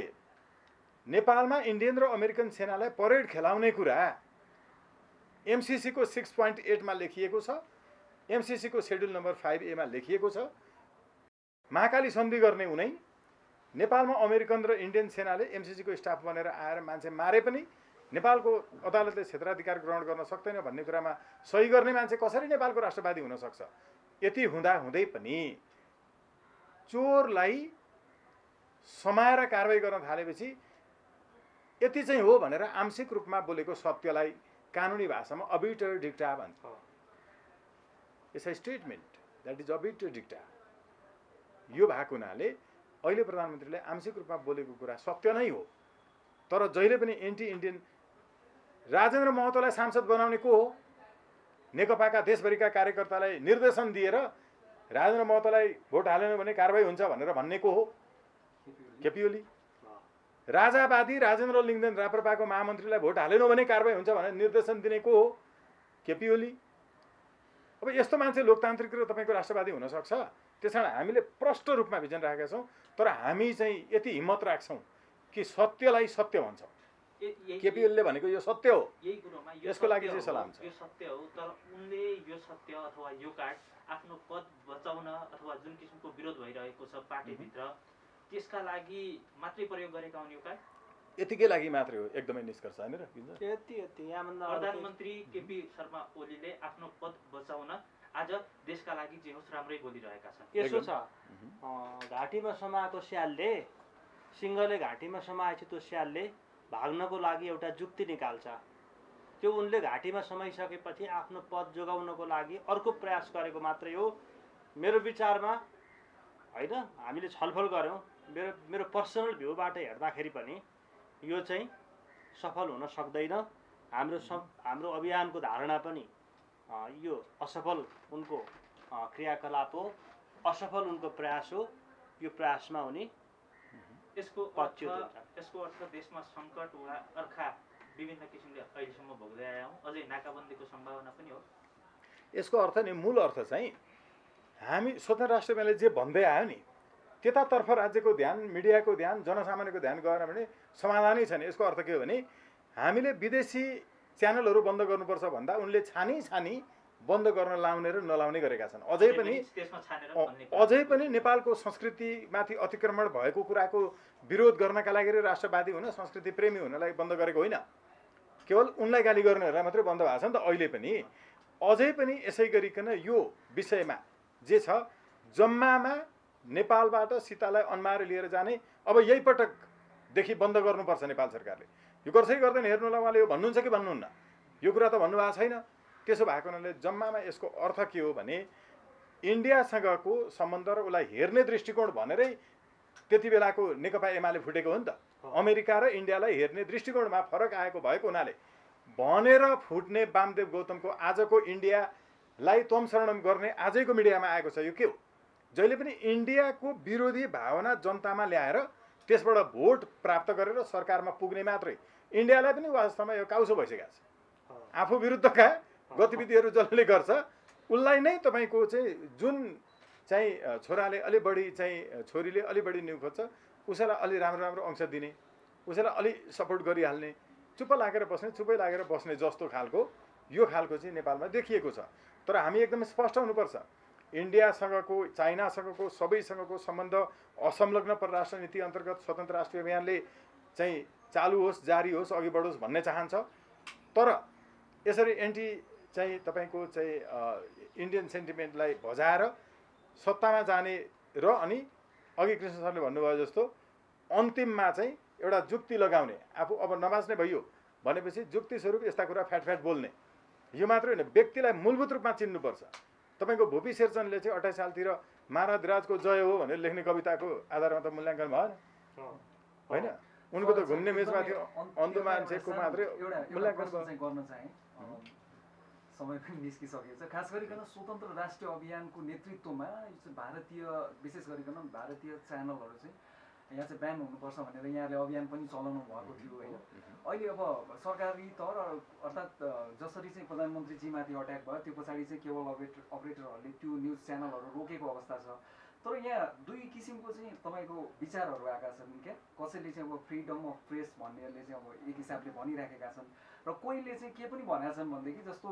नेपालमा इन्डियन र अमेरिकन सेनालाई परेड खेलाउने कुरा एमसिसीको 6.8 मा लेखिएको छ, एमसिसीको सेड्युल नम्बर 5A मा लेखिएको छ। महाकाली सन्धि गर्ने उनै नेपालमा अमेरिकन र इन्डियन सेनाले एमसिसीको स्टाफ बनेर आएर मान्छे मारे पनि नेपालको अदालतले क्षेत्राधिकार ग्रहण गर्न सक्दैन भन्ने कुरामा सही गर्ने मान्छे कसरी नेपालको राष्ट्रवादी हुन सक्छ? यति हुँदा हुँदै पनि चोरलाई समाएर कारवाही गर्न थालेपछि यति चाहिँ हो भनेर आंशिक रूपमा बोलेको सत्यलाई कानुनी भाषामा अबिटर डिक्टा भन्छ। It's a statement that is obiter dicta. यो भएको हुनाले अहिले प्रधानमन्त्रीले आंशिक रूपमा बोलेको कुरा सत्य नै हो। तर जहिले पनि एन्टी इन्डियन राजेन्द्र महतोलाई सांसद बनाउने को हो? नेकपाका देशभरिका कार्यकर्तालाई निर्देशन दिएर राजेन्द्र महतोलाई भोट हालेन भने कारवाही हुन्छ भनेर भन्ने को हो? केपी ओली। राजावादी राजेन्द्र लिङ्गदेन राप्रपाको महामन्त्रीलाई भोट हालेनौ भने कारवाही हुन्छ भनेर निर्देशन दिने को हो? केपी ओली। अब यस्तो मान्छे लोकतान्त्रिक र तपाईँको राष्ट्रवादी हुन सक्छ? त्यसकारण हामीले प्रष्ट रूपमा भिजन राखेका छौँ। तर हामी चाहिँ यति हिम्मत राख्छौँ कि सत्यलाई सत्य भन्छौँ। केपी ओलीले भनेको यो सत्य हो, यही कुरोमा यसको लागि चाहिँ सलाम छ। यो सत्य हो, तर उनले यो सत्य अथवा यो कार्ड आफ्नो पद बचाउन अथवा जुन किसिमको विरोध भइरहेको छ पार्टीभित्र त्यसका लागि मात्रै प्रयोग गरेका हुन्। यो कार्ड यतिकै लागि मात्रै हो, एकदमै निष्कर्ष होइन र यहाँभन्दा प्रधानमन्त्री केपी शर्मा ओलीले आफ्नो पद बचाउन आज देशका लागि जे होस् राम्रै बोलिरहेका छन्। यसो छ, घाँटीमा समाएको स्यालले सिंहले घाँटीमा समाएपछि त्यो स्यालले भाग्नको लागि एउटा जुक्ति निकाल्छ। त्यो उनले घाँटीमा समाइसकेपछि आफ्नो पद जोगाउनको लागि अर्को प्रयास गरेको मात्रै हो मेरो विचारमा। होइन, हामीले छलफल गऱ्यौँ। मेरो पर्सनल भ्यूबाट हेर्दाखेरि पनि यो चाहिँ सफल हुन सक्दैन। हाम्रो अभियानको धारणा पनि यो असफल उनको क्रियाकलाप हो, असफल उनको प्रयास हो। यो प्रयासमा उनी यसको अर्थ देशमा सङ्कट वा अर्का विभिन्न किसिमले अहिलेसम्म भोग्दै आयौँ, अझै नाकाबन्दीको सम्भावना पनि हो। यसको अर्थ नि मूल अर्थ चाहिँ हामी स्वतन्त्र राष्ट्रवादीले जे भन्दै आयो नि त्यतातर्फ राज्यको ध्यान, मिडियाको ध्यान, जनसामान्यको ध्यान गएन भने समाधानै छैन। यसको अर्थ के हो भने हामीले विदेशी च्यानलहरू बन्द गर्नुपर्छ भन्दा उनले छानी बन्द गर्न लाउने र नलाउने गरेका छन्। अझै पनि नेपालको संस्कृतिमाथि अतिक्रमण भएको कुराको विरोध गर्नका लागि राष्ट्रवादी हुन, संस्कृति प्रेमी हुनलाई बन्द गरेको होइन, केवल उनलाई गाली गर्नेहरूलाई मात्रै बन्द भएको छ नि त। अहिले पनि अझै पनि यसै गरिकन यो विषयमा जे छ जम्मामा नेपालबाट सीतालाई अन्माएर लिएर जाने अब यही पटकदेखि बन्द गर्नुपर्छ नेपाल सरकारले। यो गर्छ कि गर्दैन हेर्नु होला, उहाँले यो भन्नुहुन्छ कि भन्नुहुन्न, यो कुरा त भन्नुभएको छैन। त्यसो भएको हुनाले जम्मामा यसको अर्थ के हो भने इन्डियासँगको सम्बन्ध र उसलाई हेर्ने दृष्टिकोण भनेरै त्यति बेलाको नेकपा एमाले फुटेको हो नि त। अमेरिका र इन्डियालाई हेर्ने दृष्टिकोणमा फरक आएको भएको हुनाले भनेर फुट्ने वामदेव गौतमको आजको इन्डियालाई तम शरणम गर्ने आजैको मिडियामा आएको छ। यो के हो? जहिले पनि इन्डियाको विरोधी भावना जनतामा ल्याएर त्यसबाट भोट प्राप्त गरेर सरकारमा पुग्ने मात्रै, इन्डियालाई पनि वास्तवमा यो काउसो भइसकेको छ। आफू विरुद्धका गतिविधिहरू जसले गर्छ उसलाई नै तपाईँको चाहिँ जुन चाहिँ छोराले अलि बढी चाहिँ छोरीले अलि बढी न्यु खोज्छ उसैलाई अलि राम्रो राम्रो अंश दिने, उसैलाई अलि सपोर्ट गरिहाल्ने, चुप्प लागेर बस्ने, चुप्पै लागेर बस्ने जस्तो खालको यो खालको चाहिँ नेपालमा देखिएको छ। तर हामी एकदमै स्पष्ट हुनुपर्छ, इन्डियासँगको चाइनासँगको सबैसँगको सम्बन्ध असंलग्न परराष्ट्र नीति अन्तर्गत स्वतन्त्र राष्ट्रिय अभियानले चाहिँ चालु होस्, जारी होस्, अघि बढोस् भन्ने चाहन्छ। तर यसरी एन्टी चाहिँ तपाईँको चाहिँ इन्डियन सेन्टिमेन्टलाई भजाएर सत्तामा जाने र अनि अघि कृष्ण सरले भन्नुभयो जस्तो अन्तिममा चाहिँ एउटा जुक्ति लगाउने, आफू अब नबाच्ने भइयो भनेपछि जुक्ति स्वरूप यस्ता कुरा फ्याट बोल्ने, यो मात्रै होइन व्यक्तिलाई मूलभूत रूपमा चिन्नुपर्छ। तपाईँको भूपी शेरचनले चाहिँ 28 सालतिर महाराजको जय हो भनेर लेख्ने कविताको आधारमा त मूल्याङ्कन भएन होइन? उनको त घुम्ने मेचमा थियो अन्धो मान्छेको मात्रै मूल्याङ्कन गर्न चाहे। समय पनि निस्किसकेको छ। खास गरिकन स्वतन्त्र राष्ट्रिय अभियानको नेतृत्वमा भारतीय विशेष गरिकन भारतीय च्यानलहरू चाहिँ यहाँ चाहिँ ब्यान हुनुपर्छ भनेर यहाँले अभियान पनि चलाउनु भएको थियो होइन? अहिले अब सरकारी तौर अर्थात् जसरी चाहिँ प्रधानमन्त्रीजीमाथि अट्याक भयो त्यो पछाडि चाहिँ केवल अपरेटरहरूले त्यो न्युज च्यानलहरू रोकेको अवस्था छ। तर यहाँ दुई किसिमको चाहिँ तपाईँको विचारहरू आएका छन् क्या। कसैले चाहिँ अब फ्रिडम अफ प्रेस भन्नेहरूले चाहिँ अब एक हिसाबले भनिराखेका छन् र कोहीले चाहिँ के पनि भनेका छन् भनेदेखि जस्तो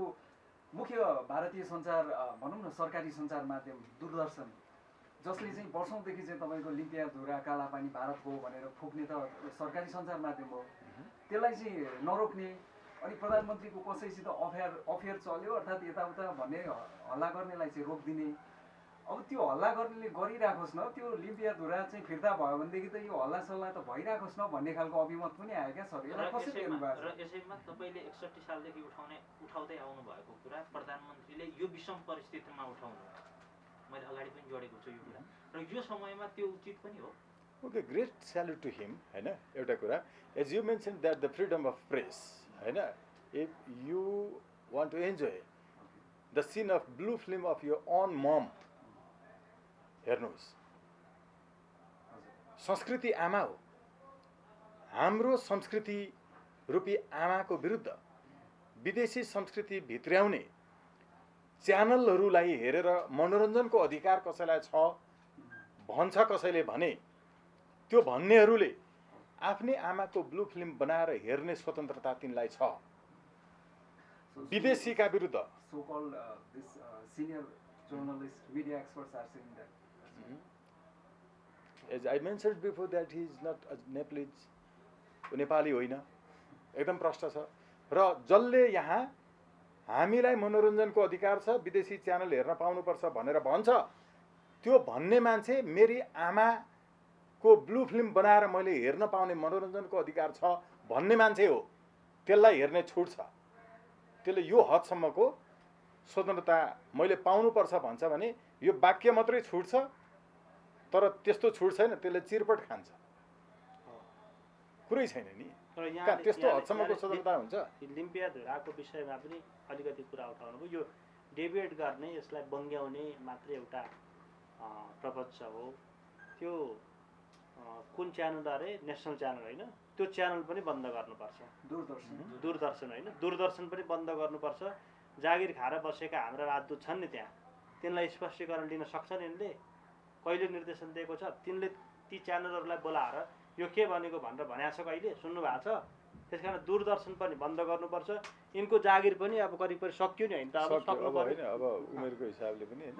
मुख्य भारतीय सञ्चार भनौँ न सरकारी सञ्चार माध्यम दूरदर्शन, जसले चाहिँ वर्षौँदेखि चाहिँ तपाईँको लिम्पिया धुरा कालापानी भारतको हो भनेर फुक्ने त सरकारी सञ्चार माध्यम हो, त्यसलाई चाहिँ नरोक्ने अनि प्रधानमन्त्रीको कसैसित अफेयर चल्यो अर्थात् यताउता भन्ने हल्ला गर्नेलाई चाहिँ रोकिदिने। अब त्यो हल्ला गर्नेले गरिराखोस् न, त्यो लिम्पिया धुरा चाहिँ फिर्ता भयो भनेदेखि त यो हल्ला सल्लाह त भइराखोस् न भन्ने खालको अभिमत पनि आयो क्या सर। यसलाई कसरी हेर्नु भएको छ? र यसैमा तपाईँले 61 सालदेखि उठाउँदै आउनु भएको कुरा प्रधानमन्त्रीले यो विषम परिस्थितिमा उठाउनु, मैले अगाडि पनि जोडेको छु यो कुरा, र यो समयमा त्यो उचित पनि हो। Okay, great salute to him होइन? एउटा कुरा, as you mention that the freedom of press होइन, if you want to enjoy the scene of blue film of your own mom, हेर्नुहोस् संस्कृति आमा हो। हाम्रो संस्कृति रूपी आमाको विरुद्ध विदेशी संस्कृति भित्र्याउने च्यानलहरूलाई हेरेर मनोरञ्जनको अधिकार कसैलाई छ भन्छ कसैले भने, त्यो भन्नेहरूले आफ्नै आमाको ब्लू फिल्म बनाएर हेर्ने स्वतन्त्रता तिनलाई छ। विदेशीका विरुद्ध so called this senior journalist media experts are saying that As I mentioned before that he is not a Nepalese, Nepali होइन, एकदम प्रष्ट छ। र जसले यहाँ हामीलाई मनोरञ्जनको अधिकार छ, विदेशी च्यानल हेर्न पाउनुपर्छ भनेर भन्छ, त्यो भन्ने मान्छे मेरी आमाको ब्लू फिल्म बनाएर मैले हेर्न पाउने मनोरञ्जनको अधिकार छ भन्ने मान्छे हो। त्यसलाई हेर्ने छुट छ, त्यसले यो हदसम्मको स्वतन्त्रता मैले पाउनुपर्छ भन्छ भने यो वाक्य मात्रै छुट छ, तर त्यस्तो छुट छैन, त्यसले चिरपट खान्छ, कुरै छैन नि। त्यस्तो हदसम्मको स्वतन्त्रता हुन्छ। लिम्पिया धुराको विषयमा पनि अलिकति कुरा उठाउनु, यो डेबिएट गर्ने, यसलाई बङ्ग्याउने मात्रै एउटा प्रपञ्च हो। त्यो कुन च्यानल अरे? नेसनल च्यानल होइन, त्यो च्यानल पनि बन्द गर्नुपर्छ। दूरदर्शन होइन, दूरदर्शन पनि बन्द गर्नुपर्छ। जागिर खाएर बसेका हाम्रा राजदूत छन् नि त्यहाँ, तिनलाई स्पष्टीकरण दिन सक्छन् यिनले, कहिले निर्देशन दिएको छ, तिनले ती च्यानलहरूलाई बोलाएर यो के भनेको भनेर भनेको छ, कहिले सुन्नु भएको छ? त्यसकारण दूरदर्शन पनि बन्द गर्नुपर्छ। यिनको जागिर पनि अब करिब सक्यो नि होइन त, अब होइन, अब उमेरको हिसाबले पनि होइन।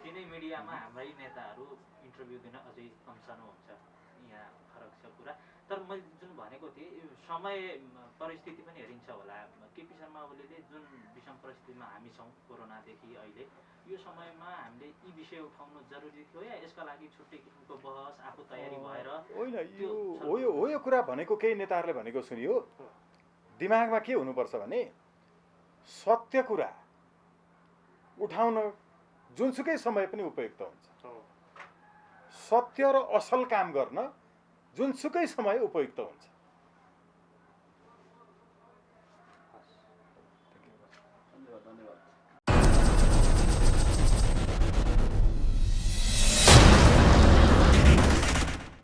तिनै मिडियामा हाम्रै नेताहरू इन्टरभ्यू दिन अझै कमसानो हुन्छ, यहाँ फरक छ कुरा। तर मैले जुन भनेको थिएँ यो समय परिस्थिति पनि हेरिन्छ होला। केपी शर्मा ओलीले जुन विषम परिस्थितिमा हामी छौँ कोरोनादेखि अहिले, यो समयमा हामीले यी विषय उठाउनु जरुरी थियो या यसका लागि छुट्टै किसिमको बहस आफू तयारी भएर? होइन, यो कुरा भनेको केही नेताहरूले भनेको सुनियो। दिमागमा के हुनुपर्छ भने सत्य कुरा उठाउन जुनसुकै समय पनि उपयुक्त हुन्छ। हो। सत्य र असल काम गर्न जुनसुकै समय उपयुक्त हुन्छ।